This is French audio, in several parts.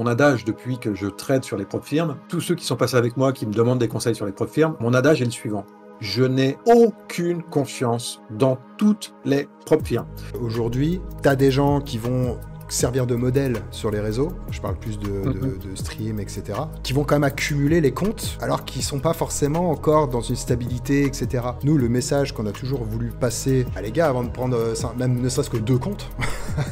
Mon adage depuis que je trade sur les propres firmes, tous ceux qui sont passés avec moi, qui me demandent des conseils sur les propres firmes, mon adage est le suivant. Je n'ai aucune confiance dans toutes les propres firmes. Aujourd'hui, tu as des gens qui vont servir de modèle sur les réseaux, je parle plus de stream, etc., qui vont quand même accumuler les comptes, alors qu'ils sont pas forcément encore dans une stabilité, etc. Nous, le message qu'on a toujours voulu passer à les gars, avant de prendre, même ne serait-ce que 2 comptes,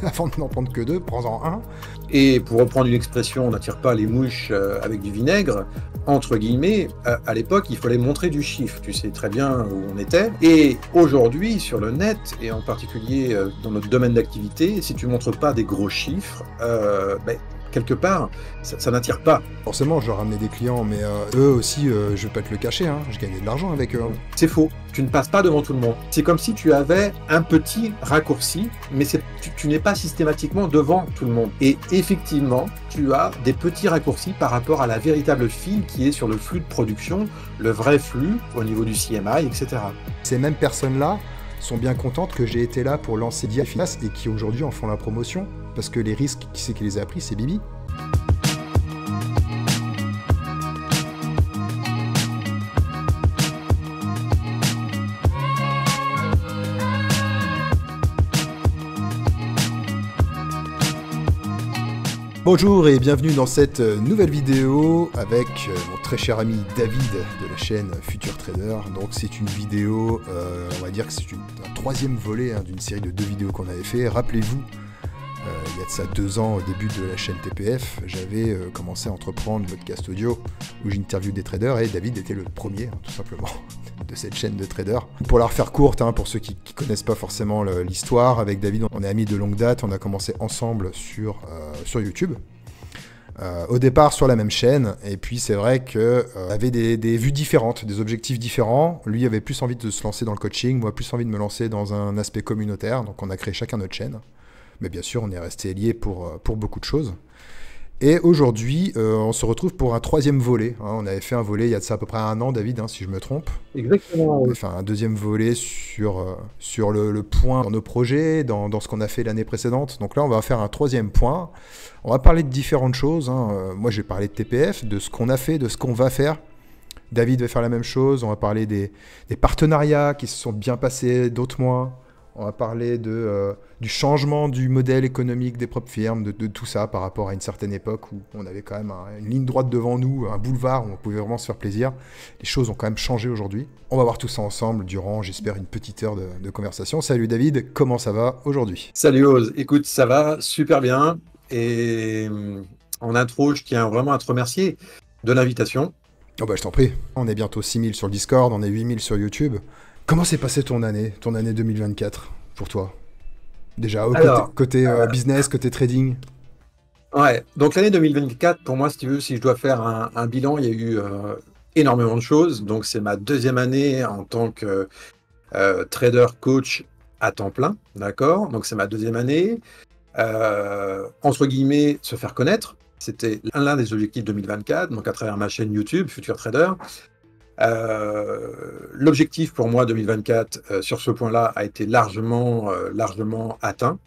avant de n'en prendre que 2, prends-en un. Et pour reprendre une expression, on n'attire pas les mouches avec du vinaigre, entre guillemets, à l'époque, il fallait montrer du chiffre. Tu sais très bien où on était. Et aujourd'hui, sur le net, et en particulier dans notre domaine d'activité, si tu montres pas des gros chiffres, quelque part, ça n'attire pas. Forcément, je leur ramenais des clients, mais eux aussi, je vais pas te le cacher, hein, je gagnais de l'argent avec eux. C'est faux. Tu ne passes pas devant tout le monde. C'est comme si tu avais un petit raccourci, mais tu n'es pas systématiquement devant tout le monde. Et effectivement, tu as des petits raccourcis par rapport à la véritable file qui est sur le flux de production, le vrai flux au niveau du CMI, etc. Ces mêmes personnes-là sont bien contentes que j'ai été là pour lancer Diafinas et qui aujourd'hui en font la promotion, parce que les risques, qui c'est qui les a pris, c'est Bibi. Bonjour et bienvenue dans cette nouvelle vidéo avec mon très cher ami David de la chaîne Futur Trader. Donc c'est une vidéo, on va dire que c'est un troisième volet d'une série de 2 vidéos qu'on avait fait. Rappelez-vous, il y a de ça 2 ans au début de la chaîne TPF, j'avais commencé à entreprendre le podcast audio où j'interviewe des traders et David était le premier, tout simplement, de cette chaîne de traders. Pour la refaire courte, pour ceux qui connaissent pas forcément l'histoire, avec David, on est amis de longue date, on a commencé ensemble sur YouTube. Au départ sur la même chaîne, et puis c'est vrai qu'on avait des vues différentes, des objectifs différents. Lui avait plus envie de se lancer dans le coaching, moi plus envie de me lancer dans un aspect communautaire, donc on a créé chacun notre chaîne. Mais bien sûr, on est resté liés pour beaucoup de choses. Et aujourd'hui, on se retrouve pour un 3e volet. On avait fait un volet il y a de ça à peu près 1 an, David, si je me trompe. Exactement. On a fait un 2e volet sur le point dans nos projets, dans ce qu'on a fait l'année précédente. Donc là, on va faire un 3e point. On va parler de différentes choses. Moi, je vais parler de TPF, de ce qu'on a fait, de ce qu'on va faire. David va faire la même chose. On va parler des partenariats qui se sont bien passés, d'autres moins. On va parler du changement du modèle économique des propres firmes, de tout ça par rapport à une certaine époque où on avait quand même une ligne droite devant nous, un boulevard où on pouvait vraiment se faire plaisir. Les choses ont quand même changé aujourd'hui. On va voir tout ça ensemble durant, j'espère, une petite heure de conversation. Salut David, comment ça va aujourd'hui? Salut Oz, écoute, ça va super bien. Et en intro, je tiens vraiment à te remercier de l'invitation. Oh bah je t'en prie. On est bientôt 6000 sur le Discord, on est 8000 sur YouTube. Comment s'est passée ton année 2024 pour toi? Déjà, côté business, côté trading. Ouais, donc l'année 2024, pour moi, si tu veux, si je dois faire un bilan, il y a eu énormément de choses. Donc c'est ma 2e année en tant que trader coach à temps plein, d'accord? Donc c'est ma 2e année. Entre guillemets, se faire connaître. C'était l'un des objectifs 2024, donc à travers ma chaîne YouTube, Futur Trader. L'objectif pour moi 2024 sur ce point-là a été largement atteint.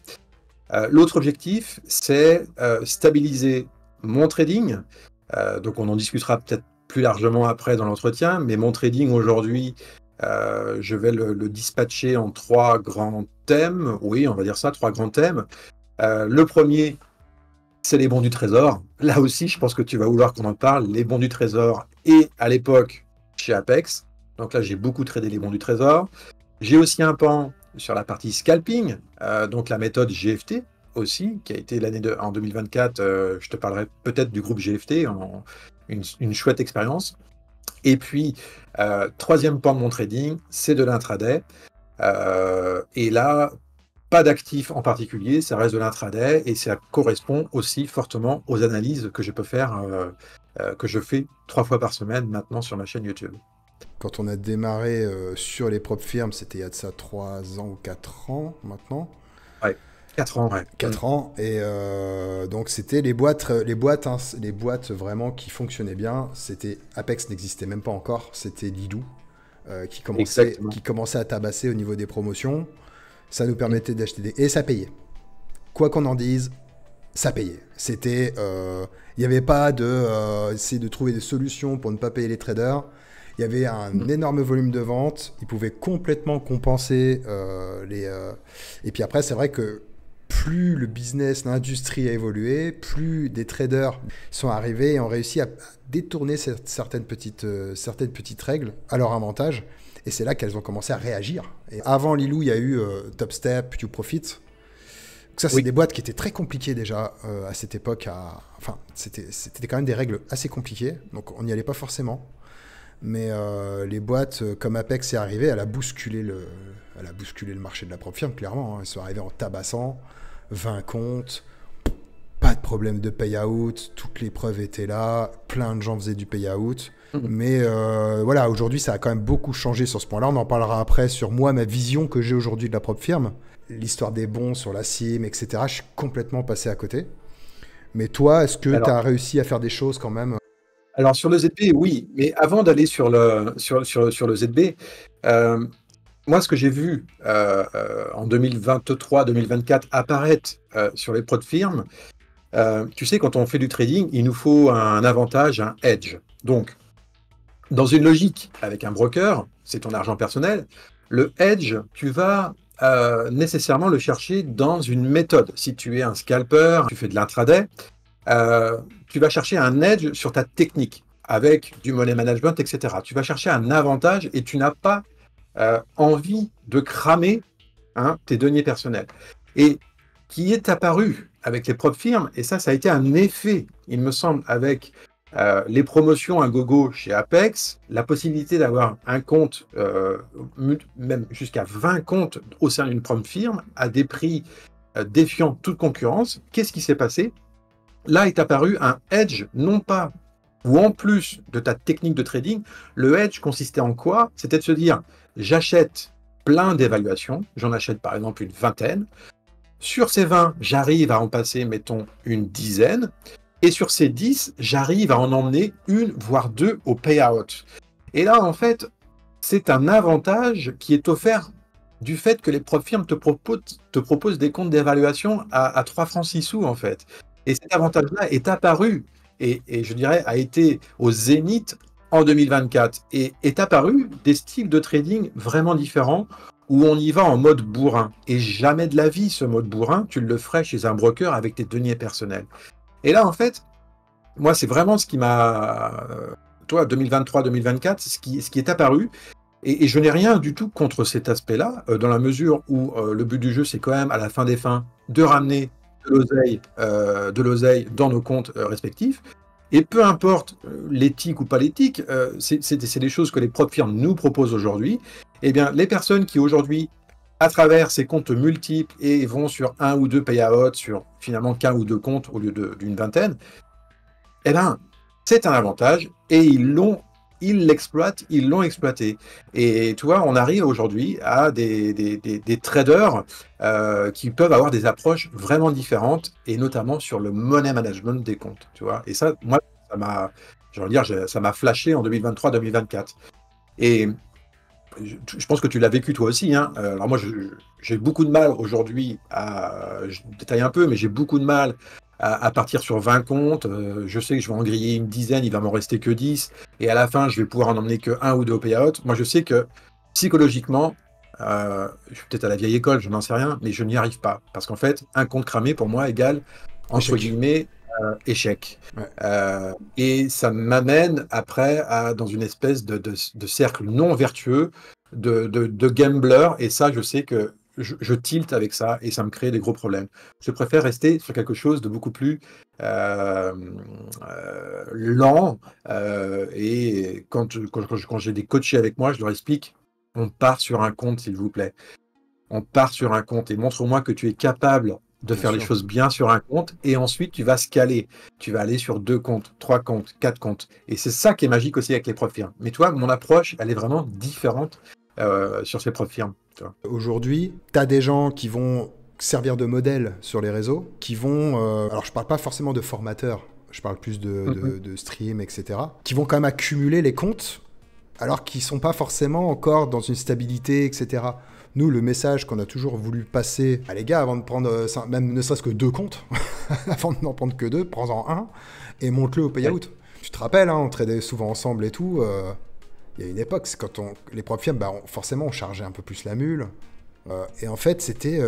L'autre objectif, c'est stabiliser mon trading. Donc on en discutera peut-être plus largement après dans l'entretien, mais mon trading aujourd'hui, je vais le dispatcher en 3 grands thèmes. Oui, on va dire ça, 3 grands thèmes. Le premier, c'est les bons du trésor. Là aussi, je pense que tu vas vouloir qu'on en parle. Les bons du trésor et à l'époque, chez Apex. Donc là, j'ai beaucoup tradé les bons du trésor. J'ai aussi un pan sur la partie scalping, donc la méthode GFT aussi, qui a été en 2024. Je te parlerai peut-être du groupe GFT, une chouette expérience. Et puis, 3e pan de mon trading, c'est de l'intraday. Et là, pas d'actif en particulier, ça reste de l'intraday et ça correspond aussi fortement aux analyses que je peux faire, que je fais 3 fois par semaine maintenant sur ma chaîne YouTube. Quand on a démarré sur les propres firmes, c'était il y a de ça 3 ans ou 4 ans maintenant. Ouais, 4 ans, ouais. 4 ans, et donc c'était les boîtes vraiment qui fonctionnaient bien. C'était Apex n'existait même pas encore, c'était Lidou qui commençait à tabasser au niveau des promotions. Ça nous permettait d'acheter et ça payait. Quoi qu'on en dise, ça payait. C'était, il n'y avait pas de essayer de trouver des solutions pour ne pas payer les traders. Il y avait un énorme volume de vente. Ils pouvaient complètement compenser et puis après, c'est vrai que plus le business, l'industrie a évolué, plus des traders sont arrivés et ont réussi à détourner certaines petites règles à leur avantage. Et c'est là qu'elles ont commencé à réagir. Et avant Lilou, il y a eu Topstep, YouProfit. Donc ça, c'est des boîtes qui étaient très compliquées déjà à cette époque. Enfin, c'était quand même des règles assez compliquées. Donc on n'y allait pas forcément. Mais les boîtes comme Apex est arrivée, elle a bousculé le marché de la propre firme, clairement. Elles sont arrivées en tabassant, 20 comptes, pas de problème de payout, toutes les preuves étaient là, plein de gens faisaient du payout. Mais voilà, aujourd'hui, ça a quand même beaucoup changé sur ce point-là. On en parlera après sur moi, ma vision que j'ai aujourd'hui de la propre firme. L'histoire des bons sur la CIM, etc. Je suis complètement passé à côté. Mais toi, est-ce que tu as réussi à faire des choses quand même? Alors sur le ZB, oui, mais avant d'aller sur le ZB, moi ce que j'ai vu en 2023-2024 apparaître sur les prod firmes, tu sais, quand on fait du trading, il nous faut un avantage, un hedge. Donc, dans une logique avec un broker, c'est ton argent personnel, le hedge, tu vas nécessairement le chercher dans une méthode. Si tu es un scalper, tu fais de l'intraday, tu vas chercher un edge sur ta technique avec du money management, etc. Tu vas chercher un avantage et tu n'as pas envie de cramer tes deniers personnels. Et qui est apparu avec les propres firmes, et ça a été un effet, il me semble, avec les promotions à gogo chez Apex, la possibilité d'avoir un compte, même jusqu'à 20 comptes au sein d'une propre firme, à des prix défiant toute concurrence. Qu'est-ce qui s'est passé ? Là est apparu un hedge, non pas, ou en plus de ta technique de trading. Le hedge consistait en quoi? C'était de se dire, j'achète plein d'évaluations, j'en achète par exemple une vingtaine. Sur ces 20, j'arrive à en passer, mettons, une dizaine. Et sur ces 10, j'arrive à en emmener une, voire deux au payout. Et là, en fait, c'est un avantage qui est offert du fait que les propres firmes te proposent des comptes d'évaluation à 3 francs 6 sous, en fait. Et cet avantage-là est apparu, et je dirais, a été au zénith en 2024. Et est apparu des styles de trading vraiment différents, où on y va en mode bourrin. Et jamais de la vie, ce mode bourrin, tu le ferais chez un broker avec tes deniers personnels. Et là, en fait, moi, c'est vraiment ce qui m'a... 2023-2024, ce qui est apparu. Et je n'ai rien du tout contre cet aspect-là, dans la mesure où le but du jeu, c'est quand même, à la fin des fins, de ramener de l'oseille dans nos comptes respectifs. Et peu importe l'éthique ou pas l'éthique, c'est des choses que les propres firmes nous proposent aujourd'hui. Eh bien, les personnes qui aujourd'hui, à travers ces comptes multiples et vont sur un ou deux payouts, sur finalement qu'un ou deux comptes au lieu d'une vingtaine, eh bien, c'est un avantage et ils l'ont exploité. Et tu vois, on arrive aujourd'hui à des traders qui peuvent avoir des approches vraiment différentes, et notamment sur le money management des comptes. Tu vois, et ça, moi, ça m'a flashé en 2023-2024. Et je pense que tu l'as vécu toi aussi. Alors moi, j'ai beaucoup de mal aujourd'hui je détaille un peu, mais j'ai beaucoup de mal à partir sur 20 comptes. Je sais que je vais en griller une dizaine, il va m'en rester que 10. Et à la fin, je vais pouvoir en emmener que 1 ou 2 au payout. Moi, je sais que psychologiquement, je suis peut-être à la vieille école, je n'en sais rien, mais je n'y arrive pas. Parce qu'en fait, un compte cramé, pour moi, égale, entre guillemets, échec. Ouais. Et ça m'amène après dans une espèce de cercle non vertueux de gambler, et ça, je sais que je tilte avec ça et ça me crée des gros problèmes. Je préfère rester sur quelque chose de beaucoup plus lent, et quand j'ai des coachés avec moi, je leur explique, on part sur un compte, s'il vous plaît. On part sur un compte et montre-moi que tu es capable de faire les choses bien sur un compte, et ensuite tu vas scaler. Tu vas aller sur 2 comptes, 3 comptes, 4 comptes. Et c'est ça qui est magique aussi avec les propres firmes. Mais toi, mon approche, elle est vraiment différente sur ces propres firmes. Aujourd'hui, tu as des gens qui vont servir de modèle sur les réseaux, qui vont... alors je parle pas forcément de formateurs, je parle plus de stream, etc. Qui vont quand même accumuler les comptes, alors qu'ils sont pas forcément encore dans une stabilité, etc. Nous, le message qu'on a toujours voulu passer à les gars, avant de prendre, même ne serait-ce que 2 comptes, avant de n'en prendre que 2, prends-en un et monte-le au payout. Tu te rappelles, hein, on tradait souvent ensemble et tout. Il y a une époque, c'est quand les prop firmes, forcément, on chargeait un peu plus la mule. Et en fait, c'était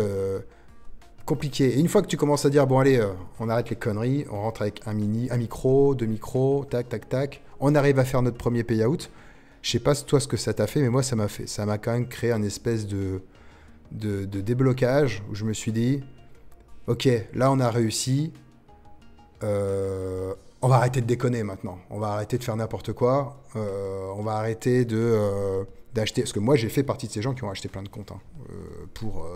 compliqué. Et une fois que tu commences à dire, bon allez, on arrête les conneries, on rentre avec un micro, 2 micros, tac, tac, tac, on arrive à faire notre premier payout. Je sais pas toi ce que ça t'a fait, mais moi ça m'a quand même créé un espèce de déblocage où je me suis dit, ok, là on a réussi, on va arrêter de déconner maintenant, on va arrêter de faire n'importe quoi, on va arrêter d'acheter, parce que moi j'ai fait partie de ces gens qui ont acheté plein de comptes pour...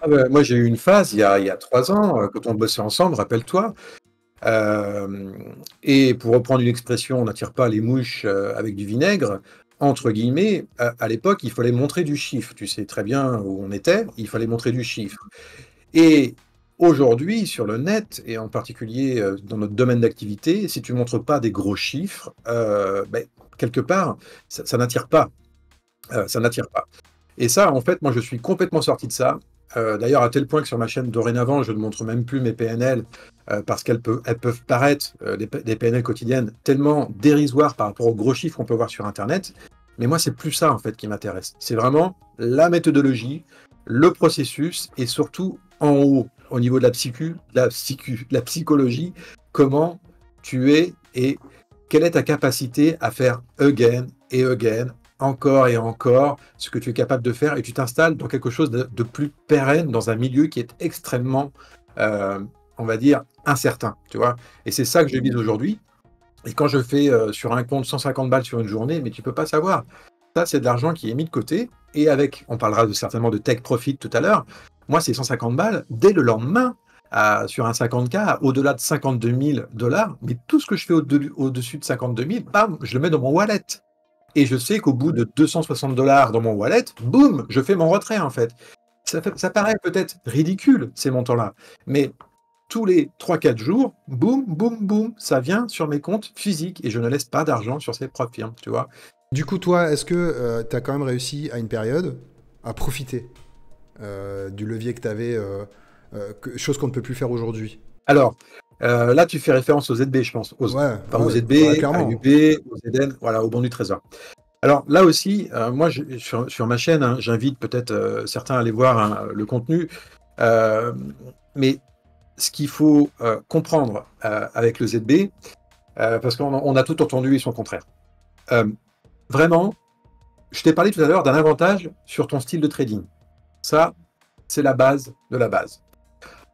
Moi, j'ai eu une phase il y a 3 ans, quand on bossait ensemble, rappelle-toi. Et pour reprendre une expression, on n'attire pas les mouches avec du vinaigre. Entre guillemets, à l'époque, il fallait montrer du chiffre. Tu sais très bien où on était, il fallait montrer du chiffre. Et aujourd'hui, sur le net, et en particulier dans notre domaine d'activité, si tu ne montres pas des gros chiffres, quelque part, ça n'attire pas. Ça n'attire pas. Et ça, en fait, moi, je suis complètement sorti de ça. D'ailleurs, à tel point que sur ma chaîne, dorénavant, je ne montre même plus mes PNL parce elles peuvent paraître, des PNL quotidiennes, tellement dérisoires par rapport aux gros chiffres qu'on peut voir sur Internet. Mais moi, c'est plus ça, en fait, qui m'intéresse. C'est vraiment la méthodologie, le processus et surtout, en haut, au niveau de la psychologie, comment tu es et quelle est ta capacité à faire again et again, encore et encore, ce que tu es capable de faire, et tu t'installes dans quelque chose de plus pérenne, dans un milieu qui est extrêmement, on va dire, incertain, tu vois. Et c'est ça que je vise aujourd'hui. Et quand je fais sur un compte 150 balles sur une journée, mais tu peux pas savoir. Ça, c'est de l'argent qui est mis de côté, et on parlera certainement de take profit tout à l'heure. Moi, c'est 150 balles, dès le lendemain, sur un 50K, au-delà de 52 000 $, mais tout ce que je fais au-dessus de 52 000, bam, je le mets dans mon wallet. Et je sais qu'au bout de 260 $ dans mon wallet, boum, je fais mon retrait, en fait. Ça paraît peut-être ridicule, ces montants-là, mais tous les 3-4 jours, boum, boum, boum, ça vient sur mes comptes physiques et je ne laisse pas d'argent sur ces propres firmes, tu vois. Du coup, toi, est-ce que tu as quand même réussi à une période à profiter du levier que tu avais, chose qu'on ne peut plus faire aujourd'hui? Alors, là, tu fais référence aux ZB, je pense. Aux ZB, à UB, aux ZN, voilà, au bon du trésor. Alors là aussi, moi, sur ma chaîne, hein, j'invite peut-être certains à aller voir le contenu, mais ce qu'il faut comprendre avec le ZB, parce qu'on a tout entendu et son contraire. Vraiment, je t'ai parlé tout à l'heure d'un avantage sur ton style de trading. Ça, c'est la base de la base.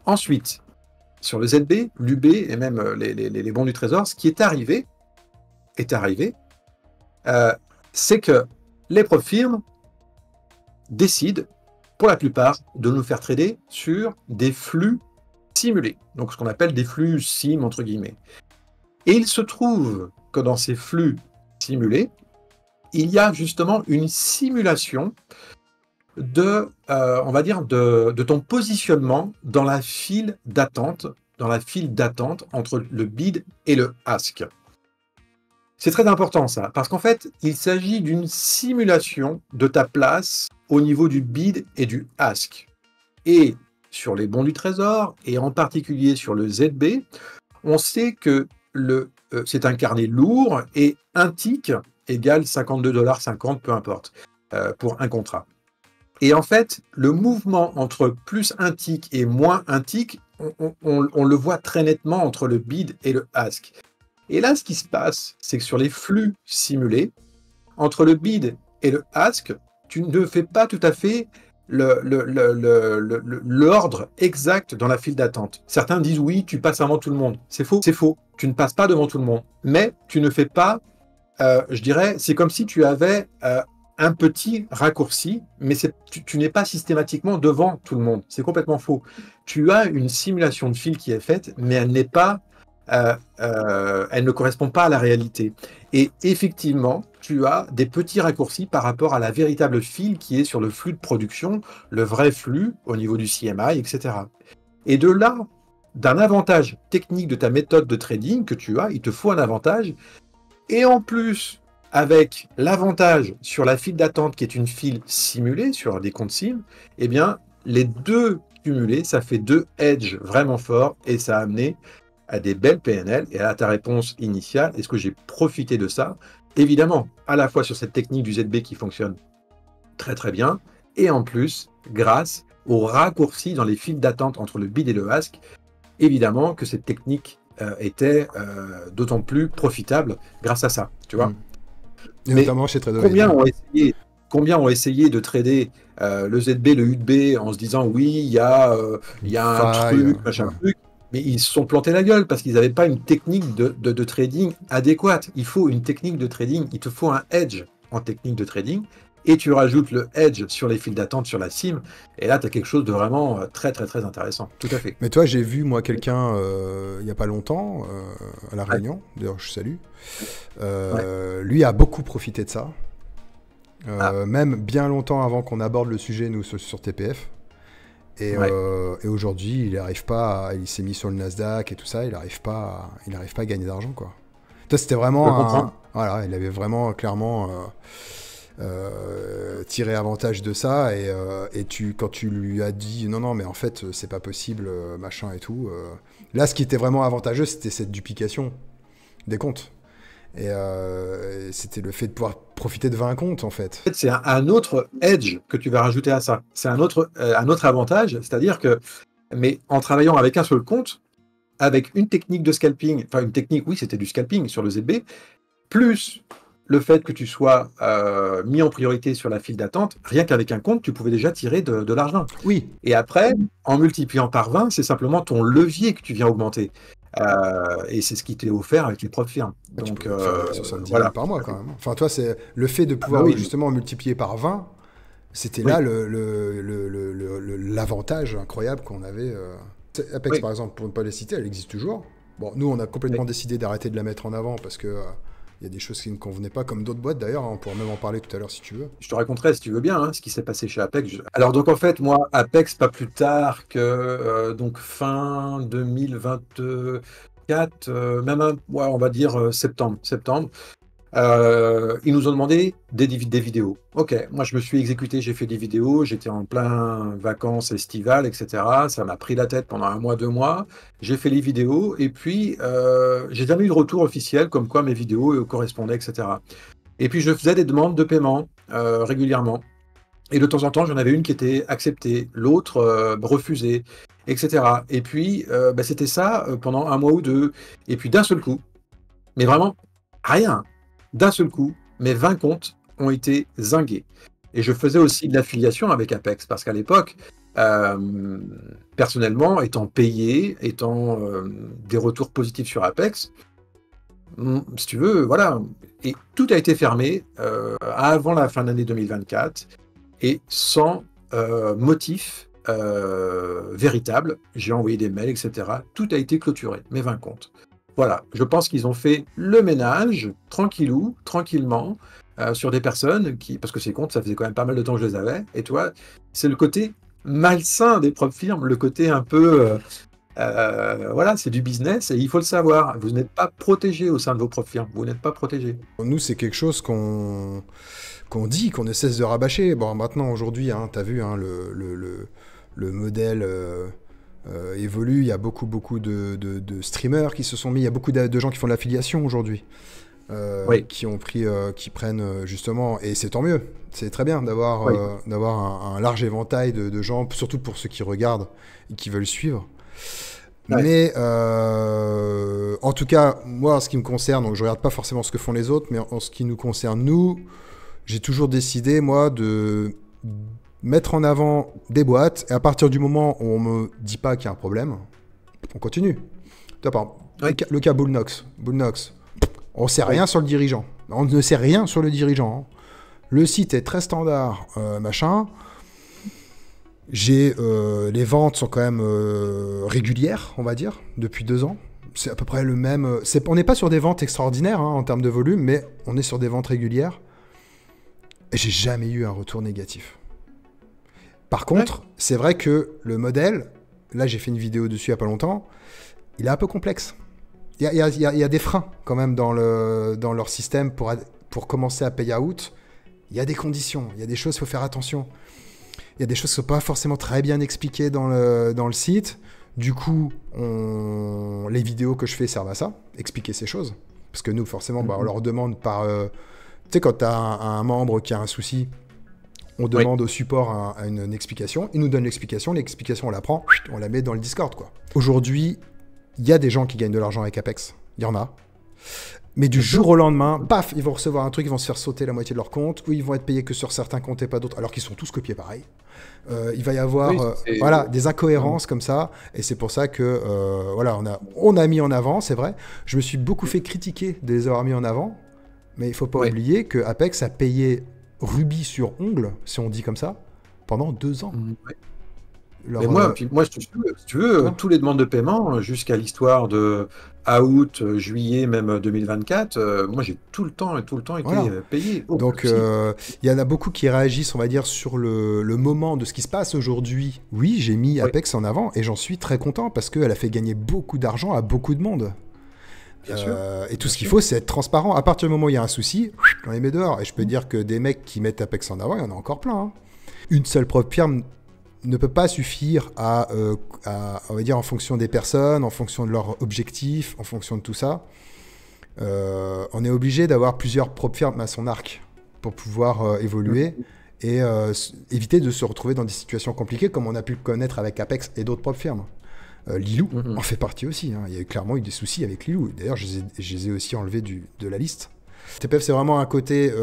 Ensuite, sur le ZB, l'UB et même les bons du trésor, ce qui est arrivé, c'est que les prop firmes décident, pour la plupart, de nous faire trader sur des flux simulés, donc ce qu'on appelle des flux sim, entre guillemets. Et il se trouve que dans ces flux simulés, il y a justement une simulation on va dire, de ton positionnement dans la file d'attente, entre le bid et le ask. C'est très important ça, parce qu'en fait, il s'agit d'une simulation de ta place au niveau du bid et du ask. Et sur les bons du trésor, et en particulier sur le ZB, on sait que c'est un carnet lourd et un tick égale 52,50 $, peu importe, pour un contrat. Et en fait, le mouvement entre plus un tick et moins un tick, on le voit très nettement entre le bid et le ask. Et là, ce qui se passe, c'est que sur les flux simulés, entre le bid et le ask, tu ne fais pas tout à fait l'ordre exact dans la file d'attente. Certains disent oui, tu passes avant tout le monde. C'est faux, c'est faux. Tu ne passes pas devant tout le monde. Mais tu ne fais pas, je dirais, c'est comme si tu avais un petit raccourci, mais tu n'es pas systématiquement devant tout le monde. C'est complètement faux. Tu as une simulation de file qui est faite, mais elle n'est pas, elle ne correspond pas à la réalité. Et effectivement, tu as des petits raccourcis par rapport à la véritable file qui est sur le flux de production, le vrai flux au niveau du CMI, etc. Et de là, d'un avantage technique de ta méthode de trading que tu as, il te faut un avantage. Et en plus, avec l'avantage sur la file d'attente qui est une file simulée sur des comptes SIM, eh bien, les deux cumulés, ça fait deux edges vraiment forts et ça a amené à des belles PNL. Et à ta réponse initiale, est-ce que j'ai profité de ça? Évidemment, à la fois sur cette technique du ZB qui fonctionne très très bien, et en plus, grâce au raccourci dans les files d'attente entre le bid et le ask, évidemment que cette technique était d'autant plus profitable grâce à ça, tu vois. Et notamment chez Trader. Combien ont essayé de trader le ZB, le UDB en se disant oui, il y a un truc, machin truc, mais ils se sont plantés la gueule parce qu'ils n'avaient pas une technique de trading adéquate. Il faut une technique de trading, il te faut un edge en technique de trading, et tu rajoutes le edge sur les files d'attente sur la SIM, et là tu as quelque chose de vraiment très très très intéressant. Tout à fait. Mais toi, j'ai vu moi quelqu'un il n'y a pas longtemps à La Réunion, d'ailleurs je salue, lui a beaucoup profité de ça. Même bien longtemps avant qu'on aborde le sujet, nous, sur TPF. Et aujourd'hui, il s'est mis sur le Nasdaq et tout ça, il n'arrive pas à gagner d'argent, quoi. Toi, c'était vraiment voilà, il avait vraiment clairement tiré avantage de ça, et quand tu lui as dit non, mais en fait, c'est pas possible, machin et tout. Là, ce qui était vraiment avantageux, c'était cette duplication des comptes. Et c'était le fait de pouvoir profiter de 20 comptes, en fait. En fait, c'est un autre edge que tu vas rajouter à ça. C'est un autre avantage, c'est-à-dire que, mais en travaillant avec un seul compte, avec une technique de scalping, enfin une technique, oui, c'était du scalping sur le ZB, plus le fait que tu sois mis en priorité sur la file d'attente, rien qu'avec un compte, tu pouvais déjà tirer de l'argent. Oui. Et après, en multipliant par 20, c'est simplement ton levier que tu viens augmenter. Et c'est ce qui t'est offert avec les propres firmes. Donc, 70 voilà. 000 par mois, quand même. Enfin, toi, c'est le fait de pouvoir justement multiplier par 20, c'était là l'avantage incroyable qu'on avait. Apex, par exemple, pour ne pas les citer, elle existe toujours. Bon, nous, on a complètement décidé d'arrêter de la mettre en avant parce que il y a des choses qui ne convenaient pas, comme d'autres boîtes d'ailleurs. On pourra même en parler tout à l'heure si tu veux. Je te raconterai, si tu veux bien, ce qui s'est passé chez Apex. Alors, donc, en fait, moi, Apex, pas plus tard que donc fin 2024, même, on va dire septembre. Ils nous ont demandé des vidéos. Ok, moi je me suis exécuté, j'ai fait des vidéos, j'étais en plein vacances estivales, etc. Ça m'a pris la tête pendant 1 mois, 2 mois. J'ai fait les vidéos et puis j'ai jamais eu de retour officiel comme quoi mes vidéos correspondaient, etc. Et puis je faisais des demandes de paiement régulièrement. Et de temps en temps, j'en avais une qui était acceptée, l'autre refusée, etc. Et puis c'était ça pendant 1 mois ou 2. Et puis d'un seul coup, mais vraiment rien. D'un seul coup, mes 20 comptes ont été zingués. Et je faisais aussi de l'affiliation avec Apex, parce qu'à l'époque, personnellement, étant payé, étant des retours positifs sur Apex, si tu veux, voilà. Et tout a été fermé avant la fin de l'année 2024, et sans motif véritable. J'ai envoyé des mails, etc. Tout a été clôturé, mes 20 comptes. Voilà, je pense qu'ils ont fait le ménage, tranquillement, sur des personnes parce que ces comptes, ça faisait quand même pas mal de temps que je les avais, et toi, c'est le côté malsain des propres firmes, le côté un peu, voilà, c'est du business, et il faut le savoir, vous n'êtes pas protégé au sein de vos propres firmes, vous n'êtes pas protégé. Nous, c'est quelque chose qu'on dit, qu'on ne cesse de rabâcher. Bon, maintenant, aujourd'hui, tu as vu, le modèle... évolue, il y a beaucoup de streamers qui se sont mis, il y a beaucoup de gens qui font de l'affiliation aujourd'hui, qui prennent justement, et c'est tant mieux, c'est très bien d'avoir un large éventail de gens, surtout pour ceux qui regardent et qui veulent suivre. Mais en tout cas, moi en ce qui me concerne, donc je regarde pas forcément ce que font les autres, mais en ce qui nous concerne, nous, j'ai toujours décidé, moi, de mettre en avant des boîtes, et à partir du moment où on me dit pas qu'il y a un problème, on continue. Le cas Bullnox, on sait rien sur le dirigeant. On ne sait rien sur le dirigeant. Le site est très standard, machin. Les ventes sont quand même régulières, on va dire, depuis 2 ans. C'est à peu près le même. On n'est pas sur des ventes extraordinaires en termes de volume, mais on est sur des ventes régulières. Et j'ai jamais eu un retour négatif. Par contre, c'est vrai que le modèle, là j'ai fait une vidéo dessus il n'y a pas longtemps, il est un peu complexe. Il y a des freins quand même dans leur système pour pour commencer à payer out, il y a des conditions, il y a des choses, il faut faire attention. Il y a des choses qui ne sont pas forcément très bien expliquées dans le site. Du coup, les vidéos que je fais servent à ça, expliquer ces choses. Parce que nous, forcément, on leur demande par... tu sais, quand tu as un membre qui a un souci, on demande au support une explication. Il nous donne l'explication, on la prend, on la met dans le Discord, quoi. Aujourd'hui, il y a des gens qui gagnent de l'argent avec Apex. Il y en a. Mais du jour au lendemain, paf, ils vont recevoir un truc, ils vont se faire sauter la moitié de leur compte, ou ils vont être payés que sur certains comptes et pas d'autres, alors qu'ils sont tous copiés pareil. Il va y avoir des incohérences comme ça, et c'est pour ça que on a mis en avant, c'est vrai. Je me suis beaucoup fait critiquer de les avoir mis en avant, mais il faut pas oublier que Apex a payé rubis sur ongle, si on dit comme ça, pendant 2 ans. Mais moi, si tu veux, tous les demandes de paiement, jusqu'à l'histoire de août, juillet, même 2024, moi j'ai tout le temps été payé. Donc il y en a beaucoup qui réagissent, on va dire, sur le moment de ce qui se passe aujourd'hui. Oui, j'ai mis Apex en avant et j'en suis très content parce qu'elle a fait gagner beaucoup d'argent à beaucoup de monde. Bien sûr. Et tout ce qu'il faut, c'est être transparent. À partir du moment où il y a un souci, on les met dehors. Et je peux dire que des mecs qui mettent Apex en avant, il y en a encore plein. Une seule propre firme ne peut pas suffire à, on va dire, en fonction des personnes, en fonction de leurs objectifs, en fonction de tout ça. On est obligé d'avoir plusieurs propres firmes à son arc pour pouvoir évoluer et éviter de se retrouver dans des situations compliquées comme on a pu le connaître avec Apex et d'autres propres firmes. Lilou en fait partie aussi. Il y a clairement eu des soucis avec Lilou. D'ailleurs, je les ai aussi enlevés de la liste. TPF, c'est vraiment un côté...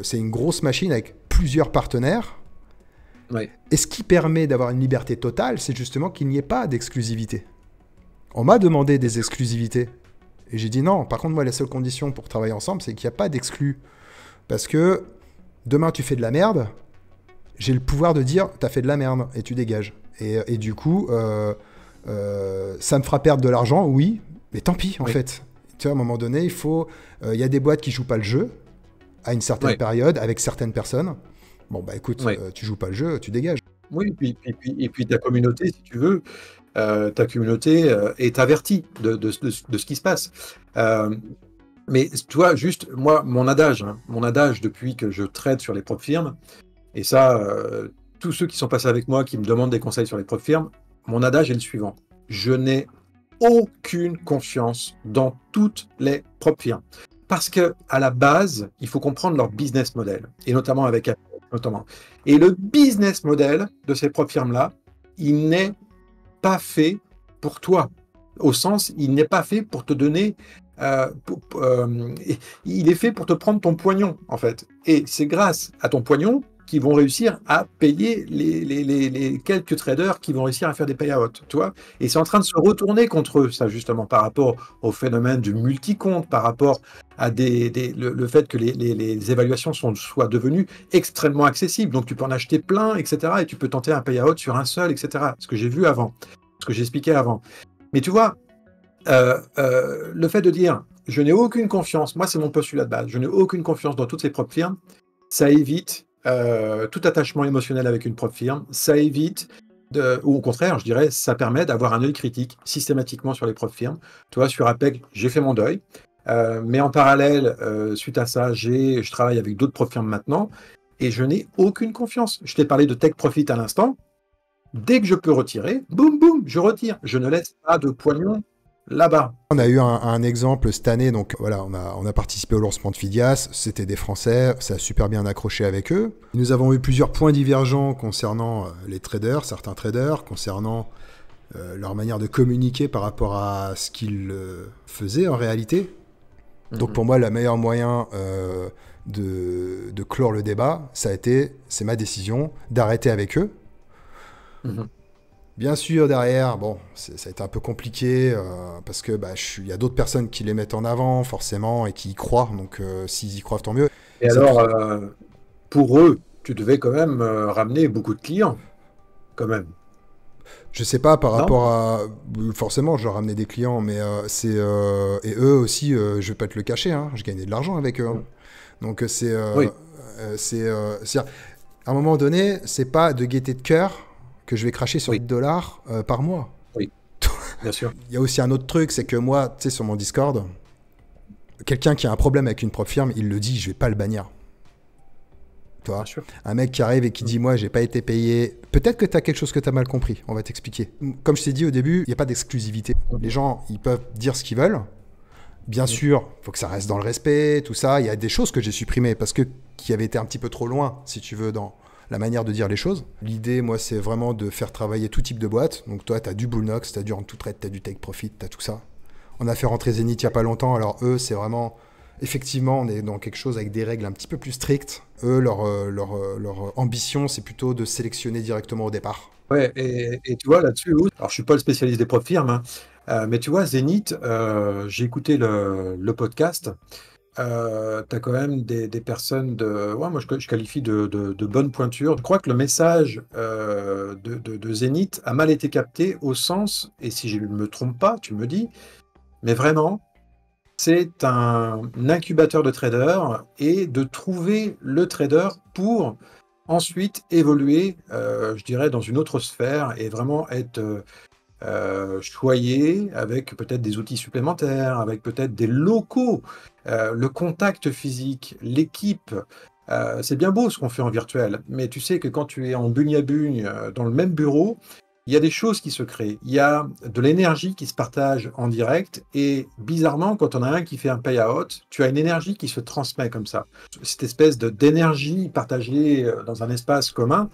c'est une grosse machine avec plusieurs partenaires. Et ce qui permet d'avoir une liberté totale, c'est justement qu'il n'y ait pas d'exclusivité. On m'a demandé des exclusivités. Et j'ai dit non. Par contre, moi, la seule condition pour travailler ensemble, c'est qu'il n'y a pas d'exclus. Parce que demain, tu fais de la merde. J'ai le pouvoir de dire, t'as fait de la merde et tu dégages. Et du coup, ça me fera perdre de l'argent, oui. Mais tant pis, en fait. Tu vois, à un moment donné, il y a des boîtes qui jouent pas le jeu à une certaine période avec certaines personnes. Bon, bah écoute, tu joues pas le jeu, tu dégages. Oui, et puis ta communauté, si tu veux, ta communauté est avertie de ce qui se passe. Mais toi, juste, moi, mon adage depuis que je trade sur les propres firmes, et ça, tous ceux qui sont passés avec moi, qui me demandent des conseils sur les propres firmes, mon adage est le suivant. Je n'ai aucune confiance dans toutes les propres firmes. Parce que à la base, il faut comprendre leur business model, et notamment avec Apple. Et le business model de ces propres firmes-là, il n'est pas fait pour toi. Au sens, il n'est pas fait pour te donner... il est fait pour te prendre ton pognon, en fait. Et c'est grâce à ton pognon qu'ils vont réussir à payer les quelques traders qui vont réussir à faire des payouts, tu vois. Et c'est en train de se retourner contre eux, ça, justement, par rapport au phénomène du multi-compte, par rapport à le fait que les évaluations soient devenues extrêmement accessibles. Donc, tu peux en acheter plein, etc. Et tu peux tenter un payout sur un seul, etc. Ce que j'ai vu avant, ce que j'expliquais avant. Mais tu vois, le fait de dire « je n'ai aucune confiance », moi, c'est mon postulat de base, je n'ai aucune confiance dans toutes ces propres firmes, ça évite tout attachement émotionnel avec une propre firme, ça évite, ou au contraire, je dirais, ça permet d'avoir un œil critique systématiquement sur les propres firmes. Tu vois, sur Apex, j'ai fait mon deuil, mais en parallèle, suite à ça, je travaille avec d'autres propres firmes maintenant, et je n'ai aucune confiance. Je t'ai parlé de Take Profit à l'instant, dès que je peux retirer, boum, boum, je retire. Je ne laisse pas de pognon là-bas. On a eu un exemple cette année, donc voilà, on a participé au lancement de Fidias, c'était des Français, ça a super bien accroché avec eux. Nous avons eu plusieurs points divergents concernant les traders, certains traders, concernant leur manière de communiquer par rapport à ce qu'ils faisaient en réalité. Donc pour moi, le meilleur moyen de clore le débat, c'est ma décision d'arrêter avec eux. Bien sûr, derrière, bon, ça a été un peu compliqué parce que il y a d'autres personnes qui les mettent en avant, forcément, et qui y croient. Donc, s'ils y croient, tant mieux. Et alors, pour eux, tu devais quand même ramener beaucoup de clients, quand même. Je sais pas par rapport à... Forcément, je leur ramenais des clients, mais et eux aussi, je vais pas te le cacher, hein, je gagnais de l'argent avec eux. Hein. Donc, à un moment donné, c'est pas de gaieté de cœur que je vais cracher sur $8 par mois. Oui, bien sûr. Il y a aussi un autre truc, c'est que moi, tu sais, sur mon Discord, quelqu'un qui a un problème avec une propre firme, il le dit, je vais pas le bannir. Tu vois, un mec qui arrive et qui dit moi j'ai pas été payé, peut-être que tu as quelque chose que tu as mal compris, on va t'expliquer. Comme je t'ai dit au début, il n'y a pas d'exclusivité. Les gens, ils peuvent dire ce qu'ils veulent. Bien sûr, il faut que ça reste dans le respect, tout ça. Il y a des choses que j'ai supprimées parce que qui avaient été un petit peu trop loin, si tu veux, dans la manière de dire les choses. L'idée, moi, c'est vraiment de faire travailler tout type de boîte. Donc toi, tu as du Bullnox, tu as du Rent-to-Trade, tu as du Take Profit, tu as tout ça. On a fait rentrer Zenith il n'y a pas longtemps. Alors eux, c'est vraiment... Effectivement, on est dans quelque chose avec des règles un petit peu plus strictes. Eux, leur ambition, c'est plutôt de sélectionner directement au départ. Ouais, et tu vois, là-dessus, alors je suis pas le spécialiste des propres firmes, hein, mais tu vois, Zenith, j'ai écouté le podcast. Tu as quand même des personnes ouais, moi je qualifie de bonne pointure. Je crois que le message de Zenith a mal été capté au sens, et si je ne me trompe pas, tu me dis, mais vraiment, c'est un incubateur de traders et de trouver le trader pour ensuite évoluer, je dirais, dans une autre sphère et vraiment être choyé avec peut-être des outils supplémentaires, avec peut-être des locaux, le contact physique, l'équipe. C'est bien beau ce qu'on fait en virtuel, mais tu sais que quand tu es en bugne à bugne dans le même bureau, il y a des choses qui se créent. Il y a de l'énergie qui se partage en direct et bizarrement, quand on a un qui fait un payout, tu as une énergie qui se transmet comme ça. Cette espèce d'énergie partagée dans un espace commun,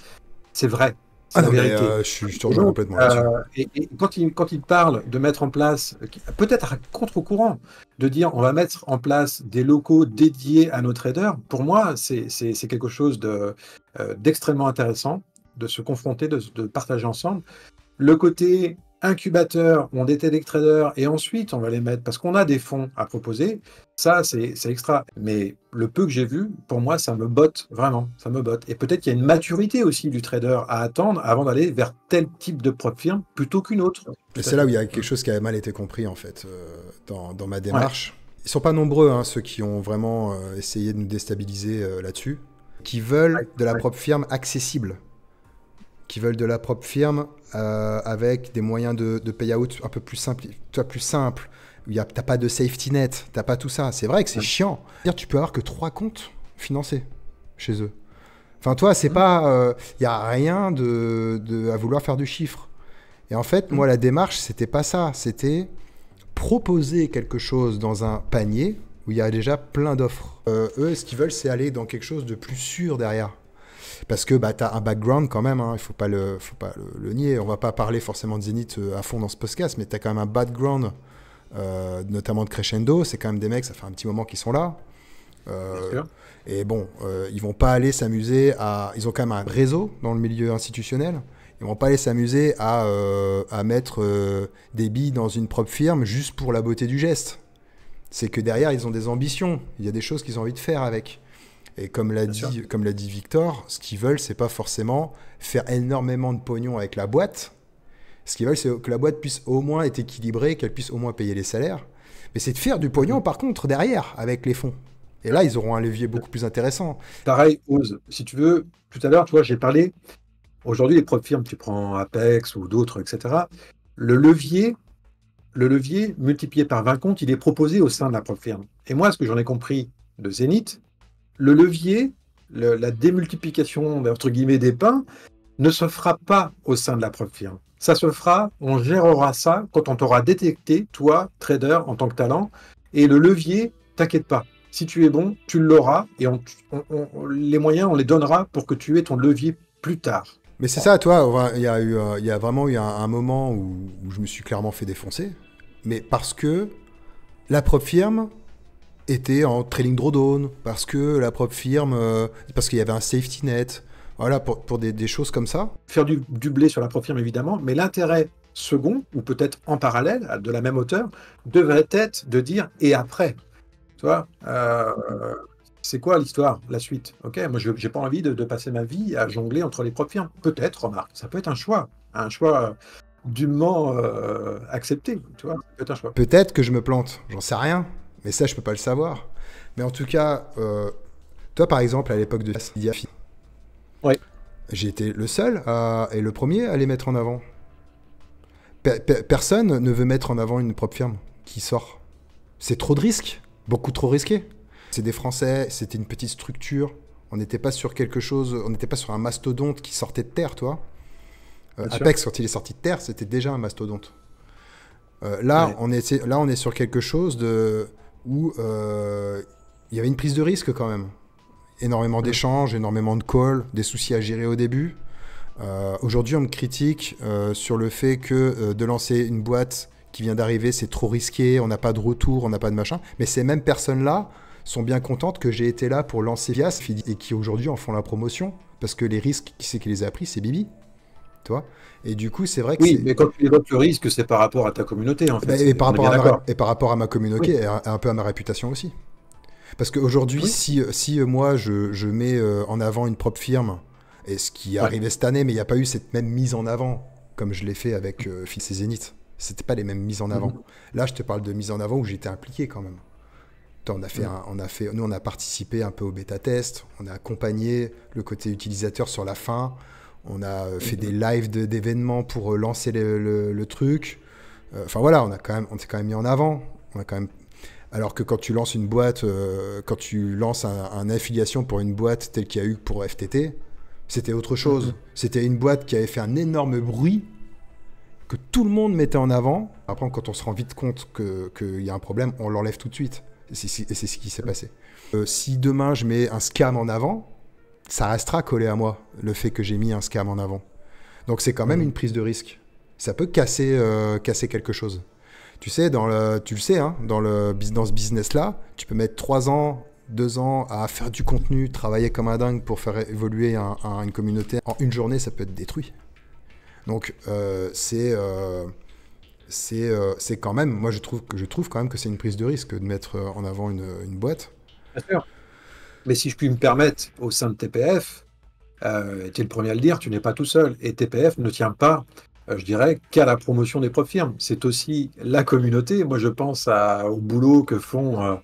c'est vrai. C'est la vérité. Je te rejoins complètement là-dessus. Et quand il parle de mettre en place, peut-être à contre-courant, de dire on va mettre en place des locaux dédiés à nos traders, pour moi, c'est quelque chose d'extrêmement intéressant, de se confronter, de partager ensemble. Le côté incubateur, on détecte des traders et ensuite on va les mettre, parce qu'on a des fonds à proposer, ça c'est extra. Mais le peu que j'ai vu, pour moi, ça me botte, vraiment, ça me botte. Et peut-être qu'il y a une maturité aussi du trader à attendre avant d'aller vers tel type de propre firme plutôt qu'une autre. Et c'est là où il y a quelque chose qui a mal été compris en fait, dans ma démarche. Ouais. Ils sont pas nombreux, hein, ceux qui ont vraiment essayé de nous déstabiliser là-dessus, qui veulent de la propre firme accessible, qui veulent de la propre firme avec des moyens de payout un peu plus simple, où t'as pas de safety net, t'as pas tout ça. C'est vrai que c'est chiant. C'est-à-dire, tu peux avoir que 3 comptes financés chez eux. Enfin, toi, c'est pas... y a rien à vouloir faire du chiffre. Et en fait, moi, la démarche, c'était pas ça. C'était proposer quelque chose dans un panier où il y a déjà plein d'offres. Eux, ce qu'ils veulent, c'est aller dans quelque chose de plus sûr derrière. Parce que tu as un background quand même, hein, il ne faut pas le nier. On ne va pas parler forcément de Zenith à fond dans ce podcast, mais tu as quand même un background, notamment de Crescendo. C'est quand même des mecs, ça fait un petit moment qu'ils sont là. Et bon, ils vont pas aller s'amuser à... Ils ont quand même un réseau dans le milieu institutionnel. Ils vont pas aller s'amuser à mettre des billes dans une propre firme juste pour la beauté du geste. C'est que derrière, ils ont des ambitions. Il y a des choses qu'ils ont envie de faire avec. Et comme l'a dit Victor, ce qu'ils veulent, c'est pas forcément faire énormément de pognon avec la boîte. Ce qu'ils veulent, c'est que la boîte puisse au moins être équilibrée, qu'elle puisse au moins payer les salaires. Mais c'est de faire du pognon, par contre, derrière, avec les fonds. Et là, ils auront un levier beaucoup plus intéressant. Pareil, Ose, si tu veux, tout à l'heure, tu vois, j'ai parlé, aujourd'hui, les propres firmes, tu prends Apex ou d'autres, etc. Le levier multiplié par 20 comptes, il est proposé au sein de la propre firme. Et moi, ce que j'en ai compris de Zenith, le levier, la démultiplication, entre guillemets, des pains, ne se fera pas au sein de la propre firme. Ça se fera, on gérera ça quand on t'aura détecté, toi, trader, en tant que talent, et le levier, t'inquiète pas. Si tu es bon, tu l'auras, et les moyens, on les donnera pour que tu aies ton levier plus tard. Mais c'est ça, toi, il y a vraiment eu un moment où je me suis clairement fait défoncer, mais parce que la propre firme était en trailing drawdown, parce que la propre firme, parce qu'il y avait un safety net, voilà, pour des choses comme ça. Faire du blé sur la propre firme, évidemment, mais l'intérêt second, ou peut-être en parallèle, de la même hauteur, devrait être de dire « et après ». Tu vois, c'est quoi l'histoire, la suite? Ok, moi, je n'ai pas envie de passer ma vie à jongler entre les propres firmes. Peut-être, remarque, ça peut être un choix dûment accepté, tu vois, ça peut être un choix. Peut-être que je me plante, j'en sais rien. Mais ça, je peux pas le savoir. Mais en tout cas, toi, par exemple, à l'époque de Diafi, j'ai été le seul et le premier à les mettre en avant. Personne ne veut mettre en avant une propre firme qui sort. C'est trop de risques. Beaucoup trop risqué. C'est des Français, c'était une petite structure. On n'était pas sur quelque chose, on n'était pas sur un mastodonte qui sortait de terre, toi. Bien sûr. Apex, quand il est sorti de terre, c'était déjà un mastodonte. Là, Ouais. on est sur quelque chose où il y avait une prise de risque quand même. Énormément Mm. d'échanges, énormément de calls, des soucis à gérer au début. Aujourd'hui, on me critique sur le fait que de lancer une boîte qui vient d'arriver, c'est trop risqué, on n'a pas de retour, on n'a pas de machin. Mais ces mêmes personnes-là sont bien contentes que j'ai été là pour lancer Vias et qui aujourd'hui en font la promotion. Parce que les risques, qui c'est qui les a pris? C'est Bibi. Tu vois. Et du coup, c'est vrai que Oui, c'est. mais quand tu évoques le risque, c'est par rapport à ta communauté, en fait. Et par On est rapport bien à d'accord. et par rapport à ma communauté Oui, et un peu à ma réputation aussi. Parce qu'aujourd'hui, oui, si moi je mets en avant une propre firme, et ce qui est ouais. arrivé cette année, mais il n'y a pas eu cette même mise en avant comme je l'ai fait avec Fils et Zénith. C'était pas les mêmes mises en avant. Mhm. Là, je te parle de mise en avant où j'étais impliqué quand même. Toi, Mhm. nous, on a participé un peu au bêta test, on a accompagné le côté utilisateur sur la fin, on a fait des Mhm. lives d'événements pour lancer le truc. Enfin voilà, on s'est quand même mis en avant. On a quand même alors que quand tu lances une boîte, quand tu lances un affiliation pour une boîte telle qu'il y a eu pour FTT, c'était autre chose. Mhm. C'était une boîte qui avait fait un énorme bruit, que tout le monde mettait en avant. Après, quand on se rend vite compte qu'il y a un problème, on l'enlève tout de suite. Et c'est ce qui s'est passé. Si demain je mets un scam en avant, ça restera collé à moi, le fait que j'ai mis un scam en avant. Donc c'est quand même Mhm. une prise de risque. Ça peut casser quelque chose. Tu sais, tu le sais, hein, dans ce business-là, tu peux mettre 3 ans, 2 ans à faire du contenu, travailler comme un dingue pour faire évoluer une communauté. En une journée, ça peut être détruit. Donc, c'est quand même, moi je trouve quand même que c'est une prise de risque de mettre en avant une boîte. Bien sûr. Mais si je puis me permettre, au sein de TPF, tu es le premier à le dire, tu n'es pas tout seul. Et TPF ne tient pas, je dirais, qu'à la promotion des propres firmes. C'est aussi la communauté. Moi, je pense au boulot que font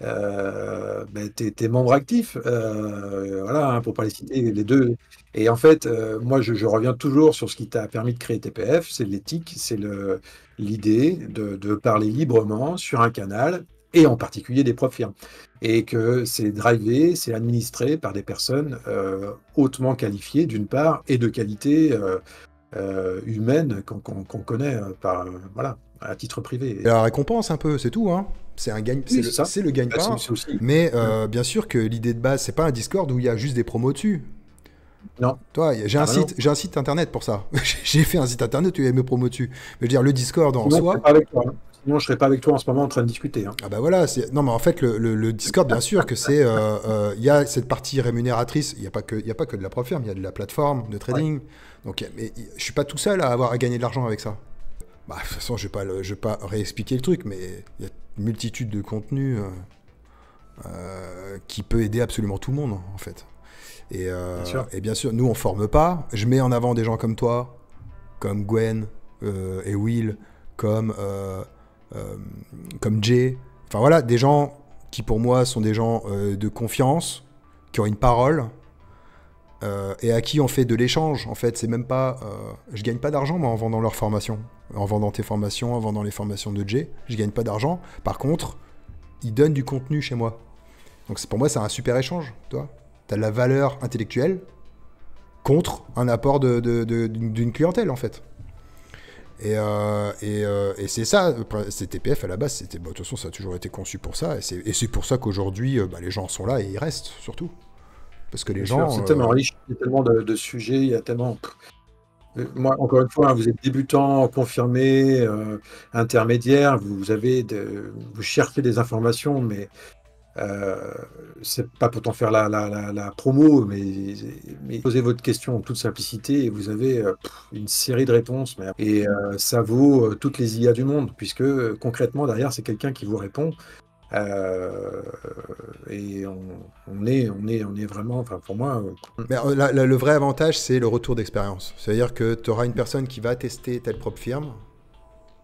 ben, tes membres actifs. Voilà, hein, pour pas les citer, les deux. Et en fait, moi, je reviens toujours sur ce qui t'a permis de créer TPF, c'est l'éthique, c'est l'idée de parler librement sur un canal, et en particulier des propres firmes. Et que c'est drivé, c'est administré par des personnes hautement qualifiées, d'une part, et de qualité humaine qu'on connaît voilà, à titre Et privé. la récompense un peu, c'est tout, hein. C'est un gagne, Oui, c'est ça. c'est le Bah, gagne-pain. c'est aussi. Mais Hum. bien sûr que l'idée de base, c'est pas un Discord où il y a juste des promos dessus. Non. Toi, Ah bah non. j'ai un site internet pour ça. J'ai fait un site internet où il y a mes promos dessus. Mais je veux dire, le Discord en Sinon, je serais soi, pas avec toi, hein. Sinon, je serais pas avec toi en ce moment en train de discuter, hein. ah bah voilà, non mais en fait le Discord, bien sûr que il y a cette partie rémunératrice, il y a pas que de la propre firme, il y a de la plateforme de Ouais. trading. Donc mais je suis pas tout seul à avoir à gagner de l'argent avec ça. Bah, de toute façon, je vais pas réexpliquer le truc, mais il y a une multitude de contenus qui peut aider absolument tout le monde en fait. Bien sûr. Et bien sûr, nous on forme pas. Je mets en avant des gens comme toi, comme Gwen et Will, comme euh, comme Jay. Enfin voilà, des gens qui pour moi sont des gens de confiance, qui ont une parole et à qui on fait de l'échange. En fait, c'est même pas, je gagne pas d'argent moi en vendant leur formation, en vendant tes formations, en vendant les formations de Jay. Je gagne pas d'argent. Par contre, ils donnent du contenu chez moi. Donc pour moi, c'est un super échange, toi. T'as de la valeur intellectuelle contre un apport d'une clientèle, en fait. Et c'est ça, c'est TPF à la base, c'était, bah, de toute façon, ça a toujours été conçu pour ça. Et c'est pour ça qu'aujourd'hui, bah, les gens sont là et ils restent, surtout. Parce que les Bien sûr. gens. C'est tellement riche, il y a tellement de sujets, il y a tellement. Moi, encore une fois, hein, vous êtes débutant, confirmé, intermédiaire, vous cherchez des informations, mais euh, c'est pas pour t'en faire la promo, mais posez votre question en toute simplicité et vous avez une série de réponses. Et ça vaut toutes les IA du monde, puisque concrètement, derrière, c'est quelqu'un qui vous répond. Euh, et on est vraiment, enfin, pour moi, Mais le vrai avantage, c'est le retour d'expérience. C'est-à-dire que tu auras une personne qui va tester telle propre firme.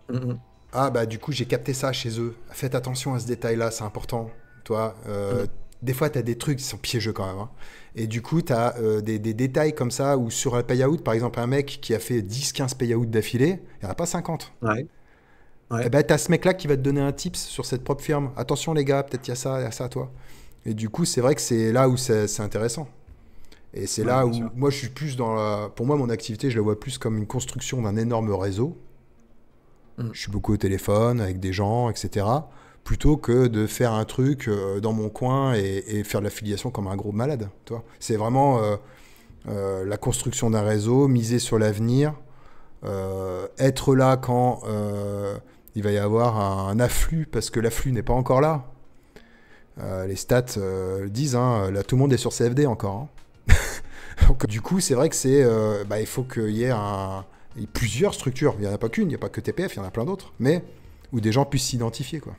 mm, Ah, bah, du coup, j'ai capté ça chez eux. Faites attention à ce détail-là, c'est important. Toi, mm, des fois, tu as des trucs qui sont piégeux quand même, hein. Et du coup, tu as des détails comme ça où sur un payout, par exemple, un mec qui a fait 10-15 payouts d'affilée, il n'y en a pas 50. ouais, Ouais. Eh ben, t'as ce mec-là qui va te donner un tips sur cette propre firme. Attention les gars, peut-être il y a ça à toi. Et du coup, c'est vrai que c'est là où c'est intéressant. Et c'est Ouais, là bien où sûr. moi je suis plus dans la... Pour moi, mon activité, je la vois plus comme une construction d'un énorme réseau. Mm. Je suis beaucoup au téléphone avec des gens, etc. Plutôt que de faire un truc dans mon coin et faire de l'affiliation comme un gros malade. Tu vois. C'est vraiment la construction d'un réseau, miser sur l'avenir, être là quand il va y avoir un afflux, parce que l'afflux n'est pas encore là. Les stats disent, hein, là tout le monde est sur CFD encore. Hein. Donc, du coup, c'est vrai que il faut qu'il y ait plusieurs structures. Il n'y en a pas qu'une, il n'y a pas que TPF, il y en a plein d'autres, mais où des gens puissent s'identifier, quoi.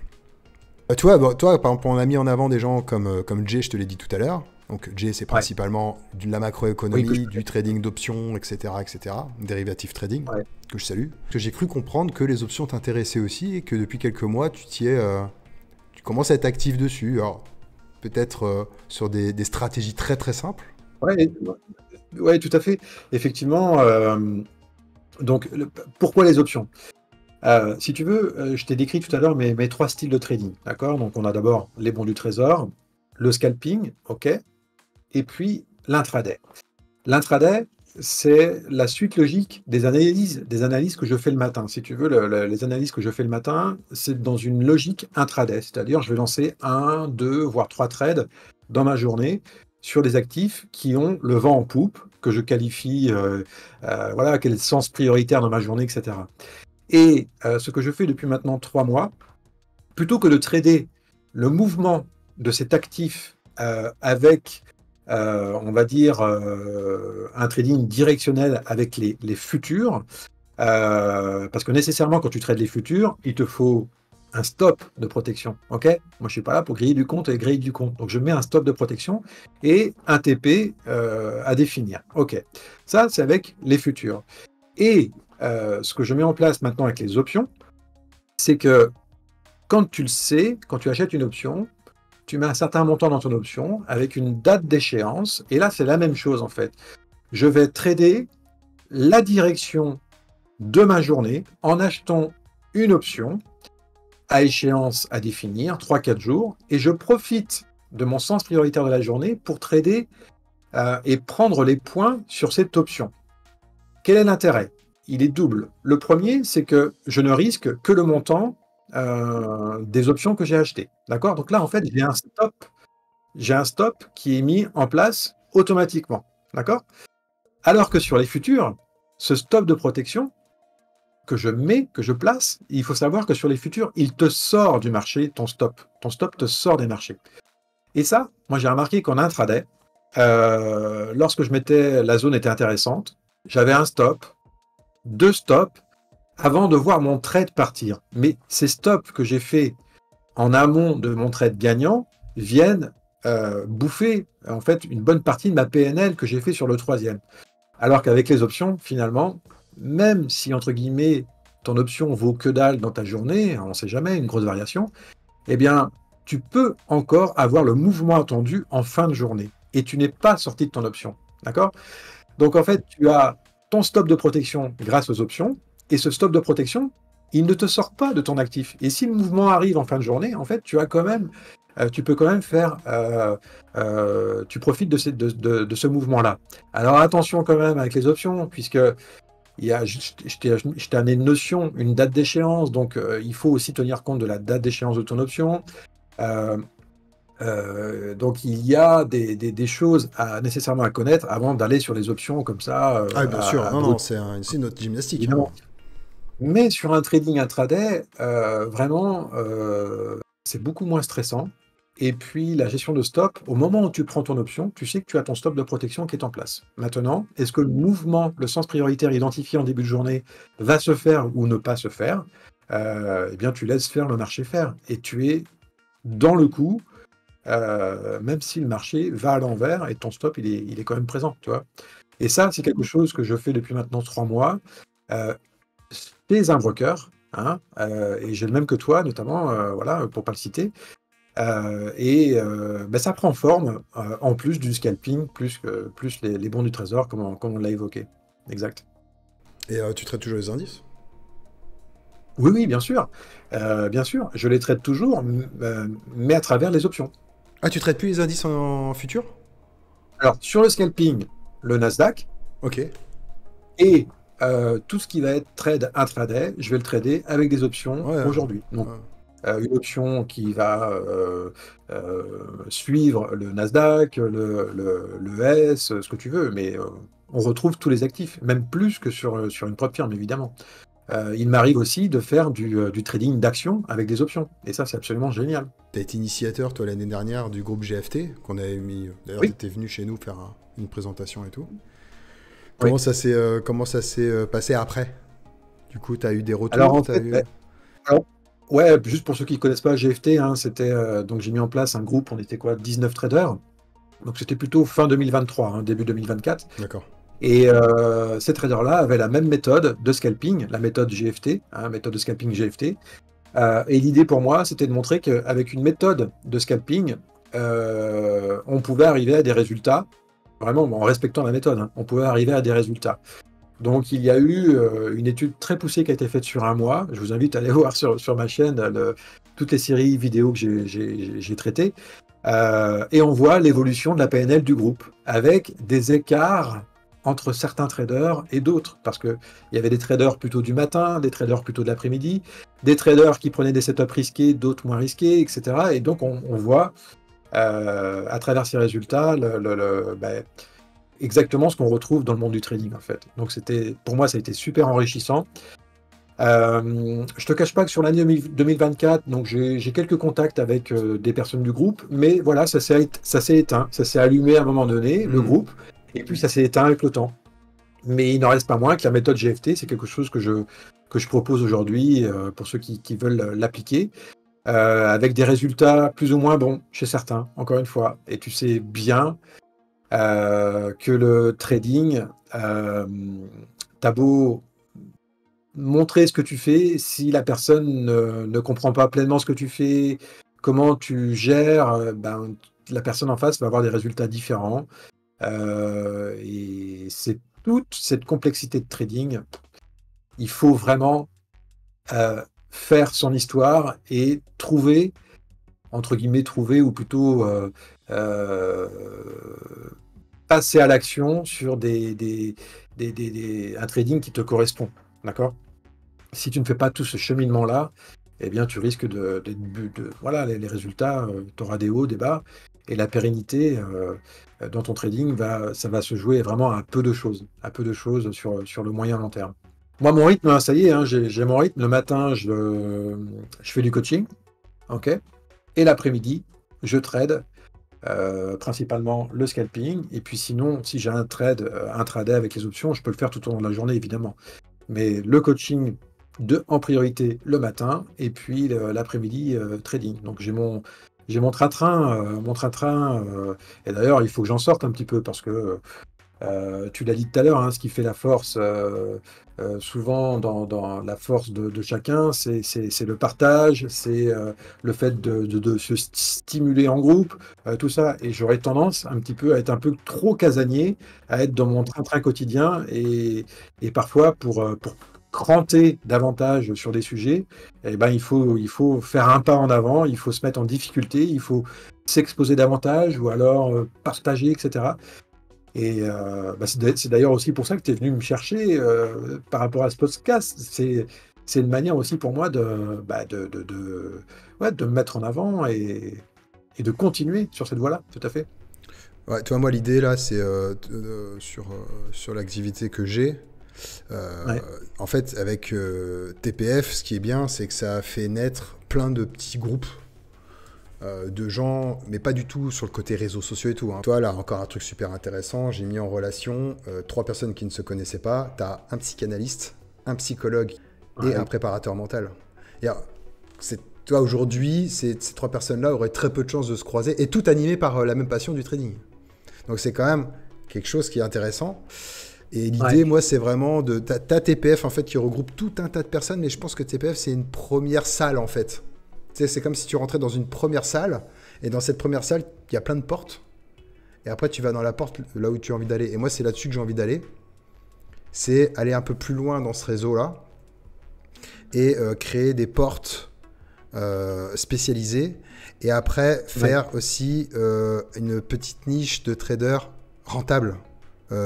Tu vois, toi, par exemple, on a mis en avant des gens comme Jay, je te l'ai dit tout à l'heure. Donc Jay, c'est Ouais. principalement de la Oui, que je macroéconomie, du connais. trading d'options, etc., dérivative trading, Ouais. que je salue. Parce que j'ai cru comprendre que les options t'intéressaient aussi et que depuis quelques mois, tu commences à être actif dessus. Alors, peut-être sur des stratégies très très simples. Ouais, ouais, tout à fait. Effectivement, donc, pourquoi les options? Si tu veux, je t'ai décrit tout à l'heure mes trois styles de trading, d'accord? Donc, on a d'abord les bons du trésor, le scalping, ok, et puis l'intraday. L'intraday, c'est la suite logique des analyses que je fais le matin. Si tu veux, les analyses que je fais le matin, c'est dans une logique intraday, c'est-à-dire je vais lancer un, deux, voire trois trades dans ma journée sur des actifs qui ont le vent en poupe, que je qualifie, voilà, quel sens prioritaire dans ma journée, etc. Et ce que je fais depuis maintenant 3 mois, plutôt que de trader le mouvement de cet actif avec, on va dire, un trading directionnel avec les futurs, parce que nécessairement, quand tu trades les futurs, il te faut un stop de protection. Ok? Moi, je ne suis pas là pour griller du compte et griller du compte. Donc, je mets un stop de protection et un TP à définir. Ok. Ça, c'est avec les futurs. Et ce que je mets en place maintenant avec les options, c'est que quand tu le sais, quand tu achètes une option, tu mets un certain montant dans ton option avec une date d'échéance. Et là, c'est la même chose en fait. Je vais trader la direction de ma journée en achetant une option à échéance à définir, 3-4 jours, et je profite de mon sens prioritaire de la journée pour trader et prendre les points sur cette option. Quel est l'intérêt? Il est double. Le premier, c'est que je ne risque que le montant des options que j'ai achetées. D'accord? Donc là, en fait, j'ai un stop qui est mis en place automatiquement. D'accord? Alors que sur les futurs, ce stop de protection que je mets, que je place, il faut savoir que sur les futurs, il te sort du marché, ton stop. Ton stop te sort des marchés. Et ça, moi j'ai remarqué qu'en intraday, lorsque la zone était intéressante, j'avais un stop, deux stops, avant de voir mon trade partir. Mais ces stops que j'ai faits en amont de mon trade gagnant viennent bouffer en fait une bonne partie de ma PNL que j'ai fait sur le troisième. Alors qu'avec les options, finalement, même si entre guillemets ton option vaut que dalle dans ta journée, on ne sait jamais, une grosse variation, eh bien, tu peux encore avoir le mouvement attendu en fin de journée. Et tu n'es pas sorti de ton option. D'accord? Donc en fait, tu as ton stop de protection grâce aux options, et ce stop de protection, il ne te sort pas de ton actif. Et si le mouvement arrive en fin de journée, en fait, tu peux quand même faire, tu profites de ce mouvement-là. Alors attention quand même avec les options, puisque je t'ai amené une notion, une date d'échéance, donc il faut aussi tenir compte de la date d'échéance de ton option. Euh, donc il y a des choses nécessairement à connaître avant d'aller sur les options comme ça Ah, bien sûr, non, non, brut, c'est notre gymnastique. Hein. évidemment. Mais sur un trading intraday, vraiment, c'est beaucoup moins stressant. Et puis la gestion de stop, au moment où tu prends ton option, tu sais que tu as ton stop de protection qui est en place. Maintenant, est-ce que le mouvement, le sens prioritaire identifié en début de journée va se faire ou ne pas se faire? Eh bien, tu laisses faire le marché faire. Et tu es dans le coup, même si le marché va à l'envers et ton stop, il est quand même présent, tu vois. Et ça, c'est quelque chose que je fais depuis maintenant 3 mois chez un broker, hein, et j'ai le même que toi, notamment, voilà, pour pas le citer. Ben, ça prend forme, en plus du scalping, plus les bons du trésor, comme on l'a évoqué. Exact. Et tu traites toujours les indices? Oui, oui, bien sûr. Bien sûr, je les traite toujours, mais à travers les options. Ah, tu traites plus les indices en futur? Alors, sur le scalping, le Nasdaq, Ok. et tout ce qui va être trade intraday, je vais le trader avec des options Ouais. aujourd'hui. Donc, Ouais. une option qui va suivre le Nasdaq, le S, ce que tu veux, mais on retrouve tous les actifs, même plus que sur une propre firme, évidemment. Il m'arrive aussi de faire du trading d'actions avec des options, et ça, c'est absolument génial. T'as été initiateur, toi, l'année dernière, du groupe GFT, qu'on avait mis. D'ailleurs, Oui, t'étais venu chez nous faire une présentation et tout. oui. Comment ça s'est passé après? Du coup, t'as eu des Alors, retours, en t'as fait, eu. ben, alors, ouais, juste pour ceux qui ne connaissent pas GFT, hein, c'était donc j'ai mis en place un groupe, on était quoi, 19 traders. Donc c'était plutôt fin 2023, hein, début 2024. D'accord. Et ces traders-là avaient la même méthode de scalping, la méthode GFT, hein, méthode de scalping GFT. Et l'idée pour moi, c'était de montrer qu'avec une méthode de scalping, on pouvait arriver à des résultats, vraiment en respectant la méthode, hein, on pouvait arriver à des résultats. Donc il y a eu une étude très poussée qui a été faite sur un mois. Je vous invite à aller voir sur ma chaîne toutes les séries vidéo que j'ai traitées. Et on voit l'évolution de la PNL du groupe, avec des écarts entre certains traders et d'autres, parce qu'il y avait des traders plutôt du matin, des traders plutôt de l'après-midi, des traders qui prenaient des setups risqués, d'autres moins risqués, etc. Et donc on voit à travers ces résultats exactement ce qu'on retrouve dans le monde du trading en fait. Donc pour moi ça a été super enrichissant. Je te cache pas que sur l'année 2024, donc j'ai quelques contacts avec des personnes du groupe, mais voilà, ça s'est éteint, ça s'est allumé à un moment donné, le Hmm. groupe, et puis ça s'est éteint avec le temps. Mais il n'en reste pas moins que la méthode GFT, c'est quelque chose que je propose aujourd'hui pour ceux qui veulent l'appliquer, avec des résultats plus ou moins bons chez certains, encore une fois. Et tu sais bien que le trading, t'as beau montrer ce que tu fais, si la personne ne comprend pas pleinement ce que tu fais, comment tu gères, ben, la personne en face va avoir des résultats différents. Et c'est toute cette complexité de trading. Il faut vraiment faire son histoire et trouver, entre guillemets, trouver, ou plutôt euh, passer à l'action sur un trading qui te correspond. D'accord? Si tu ne fais pas tout ce cheminement-là, eh bien, tu risques voilà, les résultats, tu auras des hauts, des bas, et la pérennité dans ton trading, ça va se jouer vraiment à peu de choses sur le moyen long terme. Moi, mon rythme, hein, ça y est, hein, j'ai mon rythme. Le matin, je fais du coaching, ok, et l'après-midi, je trade, principalement le scalping, et puis sinon, si j'ai un trade intraday avec les options, je peux le faire tout au long de la journée, évidemment. Mais le coaching en priorité le matin et puis l'après-midi trading. Donc j'ai mon train-train, et d'ailleurs il faut que j'en sorte un petit peu parce que tu l'as dit tout à l'heure, hein, ce qui fait la force souvent dans la force de chacun, c'est le partage, c'est le fait de se stimuler en groupe, tout ça. Et j'aurais tendance un petit peu à être un peu trop casanier, à être dans mon train-train quotidien et parfois pour cranter davantage sur des sujets, eh ben, il faut faire un pas en avant, il faut se mettre en difficulté, il faut s'exposer davantage ou alors partager, etc. Et c'est d'ailleurs aussi pour ça que tu es venu me chercher par rapport à ce podcast. C'est une manière aussi pour moi ouais, de me mettre en avant et de continuer sur cette voie-là, tout à fait. Ouais, tu vois, moi, l'idée, là, c'est sur l'activité que j'ai. Euh, Ouais, En fait, avec TPF, ce qui est bien, c'est que ça a fait naître plein de petits groupes de gens, mais pas du tout sur le côté réseaux sociaux et tout. Hein. Toi, là, encore un truc super intéressant, j'ai mis en relation trois personnes qui ne se connaissaient pas. Tu as un psychanalyste, un psychologue et un ouais, préparateur mental. Et alors, toi, aujourd'hui, ces trois personnes-là auraient très peu de chances de se croiser, et tout animé par la même passion du trading. Donc c'est quand même quelque chose qui est intéressant. Et ouais, l'idée, moi, c'est vraiment de... T'as TPF, en fait, qui regroupe tout un tas de personnes, mais je pense que TPF, c'est une première salle, en fait. Tu sais, c'est comme si tu rentrais dans une première salle, et dans cette première salle, il y a plein de portes, et après, tu vas dans la porte là où tu as envie d'aller. Et moi, c'est là-dessus que j'ai envie d'aller. C'est aller un peu plus loin dans ce réseau-là, et créer des portes spécialisées. Et après, faire aussi une petite niche de traders rentables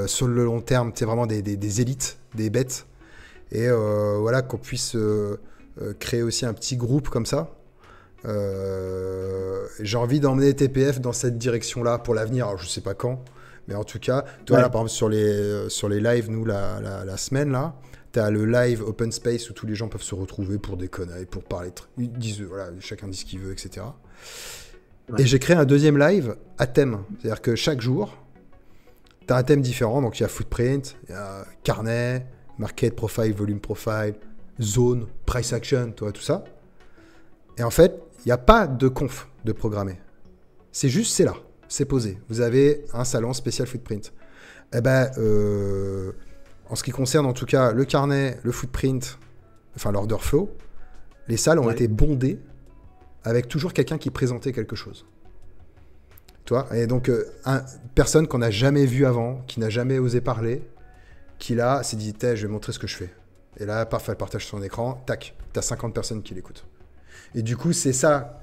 sur le long terme. C'est vraiment des élites, des bêtes. Et voilà, qu'on puisse créer aussi un petit groupe comme ça. J'ai envie d'emmener TPF dans cette direction-là pour l'avenir. Alors, je sais pas quand, mais en tout cas, toi, là, par exemple, sur les lives, nous, la semaine, là, tu as le live open space où tous les gens peuvent se retrouver pour déconner, pour parler. Ils disent, voilà, chacun dit ce qu'il veut, etc. Ouais. Et j'ai créé un deuxième live à thème. C'est-à-dire que chaque jour, tu as un thème différent. Donc, il y a footprint, il y a carnet, market profile, volume profile, zone, price action, tout ça. Et en fait, il n'y a pas de conf de programmer. C'est juste, c'est là, c'est posé. Vous avez un salon spécial footprint. Eh ben, en ce qui concerne en tout cas le carnet, le footprint, enfin l'order flow, les salles ont été bondées avec toujours quelqu'un qui présentait quelque chose. Toi, et donc, personne qu'on n'a jamais vu avant, qui n'a jamais osé parler, qui là s'est dit, je vais montrer ce que je fais. Et là, parfait, elle partage son écran, tac, t'as 50 personnes qui l'écoutent. Et du coup, c'est ça.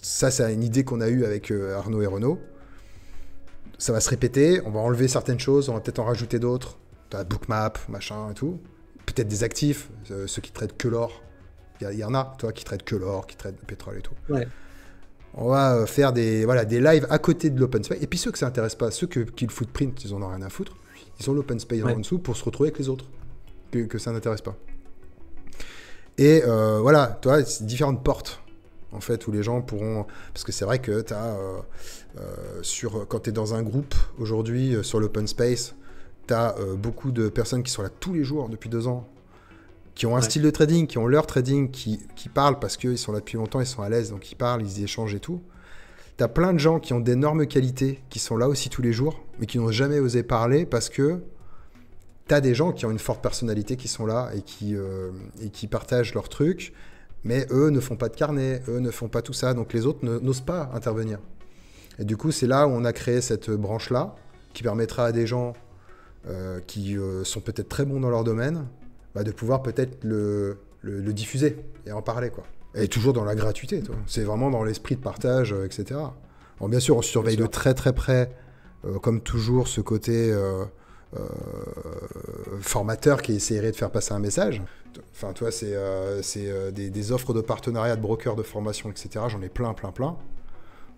Ça, c'est une idée qu'on a eue avec Arnaud et Renaud. Ça va se répéter, on va enlever certaines choses, on va peut-être en rajouter d'autres. T'as bookmap, machin et tout. Peut-être des actifs, ceux qui traitent que l'or. Il y en a, toi, qui traitent que l'or, qui traitent le pétrole et tout. Ouais. On va faire des lives à côté de l'open space. Et puis ceux que ça intéresse pas, ceux qui le footprint, ils en ont rien à foutre. Ils ont l'open space en dessous pour se retrouver avec les autres. Que ça n'intéresse pas. Et voilà, toi, c'est différentes portes, en fait, où les gens pourront... Parce que c'est vrai que tu as, quand tu es dans un groupe, aujourd'hui, sur l'open space, tu as beaucoup de personnes qui sont là tous les jours, depuis 2 ans, qui ont un style de trading, qui ont leur trading, qui parlent parce qu'ils sont là depuis longtemps, ils sont à l'aise, donc ils parlent, ils échangent et tout. Tu as plein de gens qui ont d'énormes qualités, qui sont là aussi tous les jours, mais qui n'ont jamais osé parler parce que tu as des gens qui ont une forte personnalité qui sont là et qui partagent leurs trucs, mais eux ne font pas de carnet, eux ne font pas tout ça, donc les autres n'osent pas intervenir. Et du coup, c'est là où on a créé cette branche-là, qui permettra à des gens qui sont peut-être très bons dans leur domaine, de pouvoir peut-être le diffuser et en parler, quoi. Et toujours dans la gratuité, toi. C'est vraiment dans l'esprit de partage, etc. Alors, bien sûr, on surveille de très très près, comme toujours, ce côté... formateur qui essaierait de faire passer un message. Enfin, toi, c'est des offres de partenariat de brokers de formation, etc. J'en ai plein.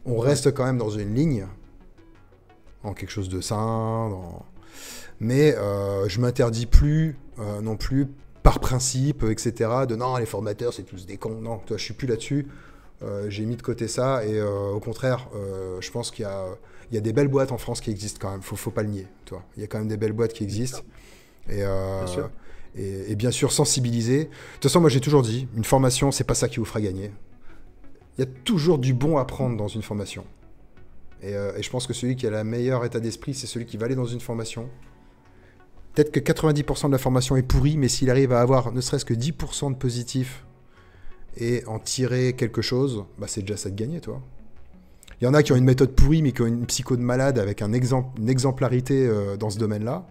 On reste quand même dans une ligne, en quelque chose de sain, mais je m'interdis plus non plus par principe, etc. de non, les formateurs, c'est tous des cons. Non, toi, je suis plus là-dessus. J'ai mis de côté ça et au contraire, je pense qu'il y a des belles boîtes en France qui existent quand même. Faut pas le nier. Il y a quand même des belles boîtes qui existent. Et bien sûr, sensibiliser. De toute façon, moi, j'ai toujours dit, une formation, c'est pas ça qui vous fera gagner. Il y a toujours du bon à prendre dans une formation. Et je pense que celui qui a le meilleur état d'esprit, c'est celui qui va aller dans une formation. Peut-être que 90% de la formation est pourrie, mais s'il arrive à avoir ne serait-ce que 10% de positif et en tirer quelque chose, c'est déjà ça de gagner, toi. Il y en a qui ont une méthode pourrie, mais qui ont une psycho de malade avec une exemplarité dans ce domaine-là.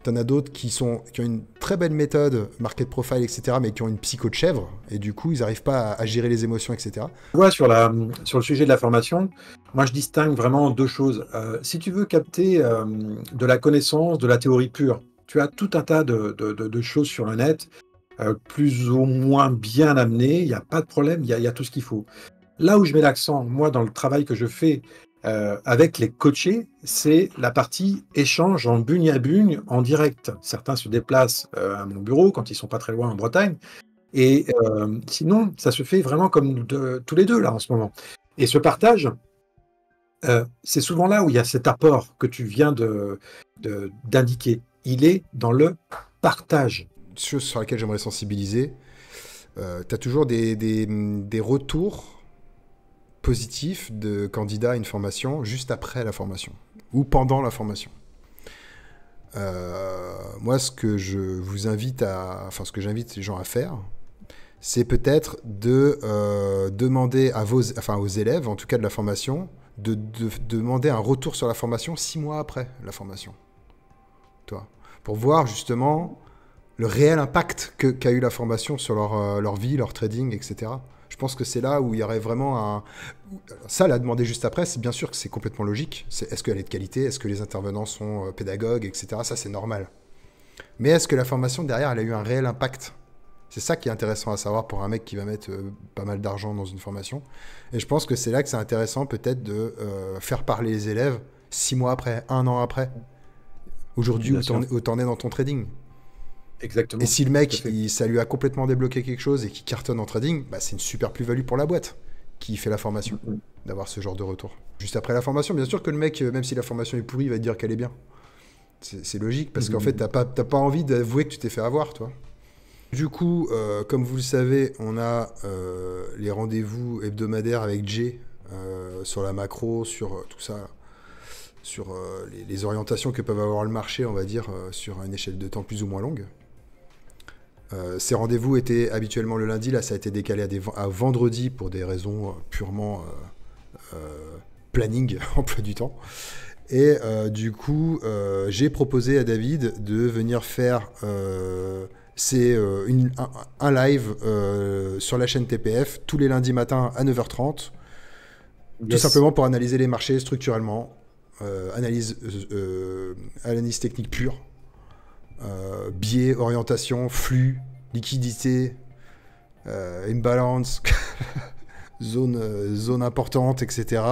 T'en as d'autres qui ont une très belle méthode, market profile, etc., mais qui ont une psycho de chèvre, et du coup, ils n'arrivent pas à gérer les émotions, etc. Ouais, sur le sujet de la formation, moi, je distingue vraiment 2 choses. Si tu veux capter de la connaissance, de la théorie pure, tu as tout un tas de choses sur le net, plus ou moins bien amenées, il n'y a pas de problème, il y a tout ce qu'il faut. Là où je mets l'accent, moi, dans le travail que je fais avec les coachés, c'est la partie échange en bugne à bugne, en direct. Certains se déplacent à mon bureau quand ils sont pas très loin en Bretagne. Et sinon, ça se fait vraiment comme tous les deux, là, en ce moment. Et ce partage, c'est souvent là où il y a cet apport que tu viens d'indiquer. Il est dans le partage. Chose sur laquelle j'aimerais sensibiliser, tu as toujours des retours positif de candidat à une formation juste après la formation ou pendant la formation. Moi, ce que j'invite les gens à faire, c'est peut-être de demander aux élèves, en tout cas de la formation, de demander un retour sur la formation 6 mois après la formation. Pour voir justement le réel impact qu'a eu la formation sur leur vie, leur trading, etc. Je pense que c'est là où il y aurait vraiment un... Ça, la demander juste après, c'est bien sûr que c'est complètement logique. Est-ce qu'elle est de qualité? Est-ce que les intervenants sont pédagogues, etc. Ça, c'est normal. Mais est-ce que la formation, derrière, elle a eu un réel impact? C'est ça qui est intéressant à savoir pour un mec qui va mettre pas mal d'argent dans une formation. Et je pense que c'est là que c'est intéressant peut-être de faire parler les élèves 6 mois après, 1 an après. Aujourd'hui, où t'en es dans ton trading. Exactement. Et si le mec, ça lui a complètement débloqué quelque chose et qui cartonne en trading, bah, c'est une super plus-value pour la boîte qui fait la formation, d'avoir ce genre de retour. Juste après la formation, bien sûr que le mec, même si la formation est pourrie, il va te dire qu'elle est bien. C'est logique, parce qu'en fait, t'as pas envie d'avouer que tu t'es fait avoir, toi. Du coup, comme vous le savez, on a les rendez-vous hebdomadaires avec Jay sur la macro, sur tout ça, sur les orientations que peuvent avoir le marché, on va dire, sur une échelle de temps plus ou moins longue. Ces rendez-vous étaient habituellement le lundi, là ça a été décalé à vendredi pour des raisons purement planning, emploi du temps. Et du coup, j'ai proposé à David de venir faire un live sur la chaîne TPF tous les lundis matins à 9h30, tout simplement pour analyser les marchés structurellement, analyse technique pure. Biais, orientation, flux, liquidité, imbalance, zone importante, etc.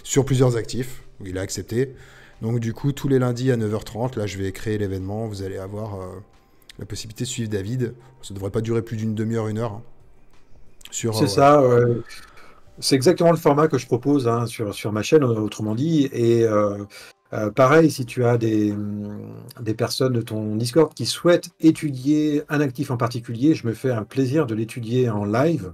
sur plusieurs actifs. Il a accepté. Donc du coup, tous les lundis à 9h30, là je vais créer l'événement. Vous allez avoir la possibilité de suivre David. Ça ne devrait pas durer plus d'une demi-heure, 1 heure. Hein, c'est ça. C'est exactement le format que je propose sur ma chaîne, autrement dit. Et pareil, si tu as des personnes de ton Discord qui souhaitent étudier un actif en particulier, je me fais un plaisir de l'étudier en live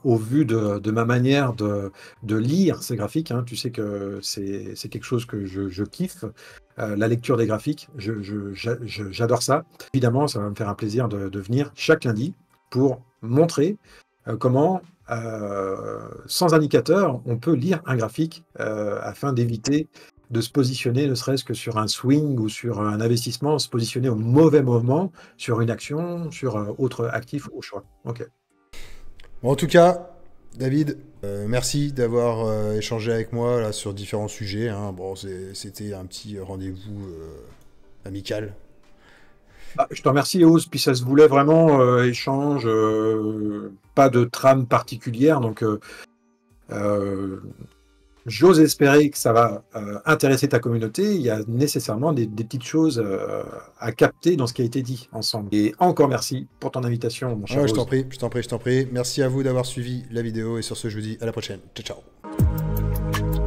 au vu de ma manière de lire ces graphiques. Hein. Tu sais que c'est quelque chose que je kiffe, la lecture des graphiques. J'adore ça. Évidemment, ça va me faire un plaisir de venir chaque lundi pour montrer comment... sans indicateur, on peut lire un graphique afin d'éviter de se positionner, ne serait-ce que sur un swing ou sur un investissement, se positionner au mauvais moment sur une action, sur autre actif au choix. Ok. Bon, en tout cas, David, merci d'avoir échangé avec moi là, sur différents sujets. Hein. Bon, c'était un petit rendez-vous amical. Je te remercie, Ose. Puis ça se voulait vraiment échange, pas de trame particulière. Donc, j'ose espérer que ça va intéresser ta communauté. Il y a nécessairement des petites choses à capter dans ce qui a été dit ensemble. Et encore merci pour ton invitation, mon cher Ose. Je t'en prie. Merci à vous d'avoir suivi la vidéo. Et sur ce, je vous dis à la prochaine. Ciao, ciao.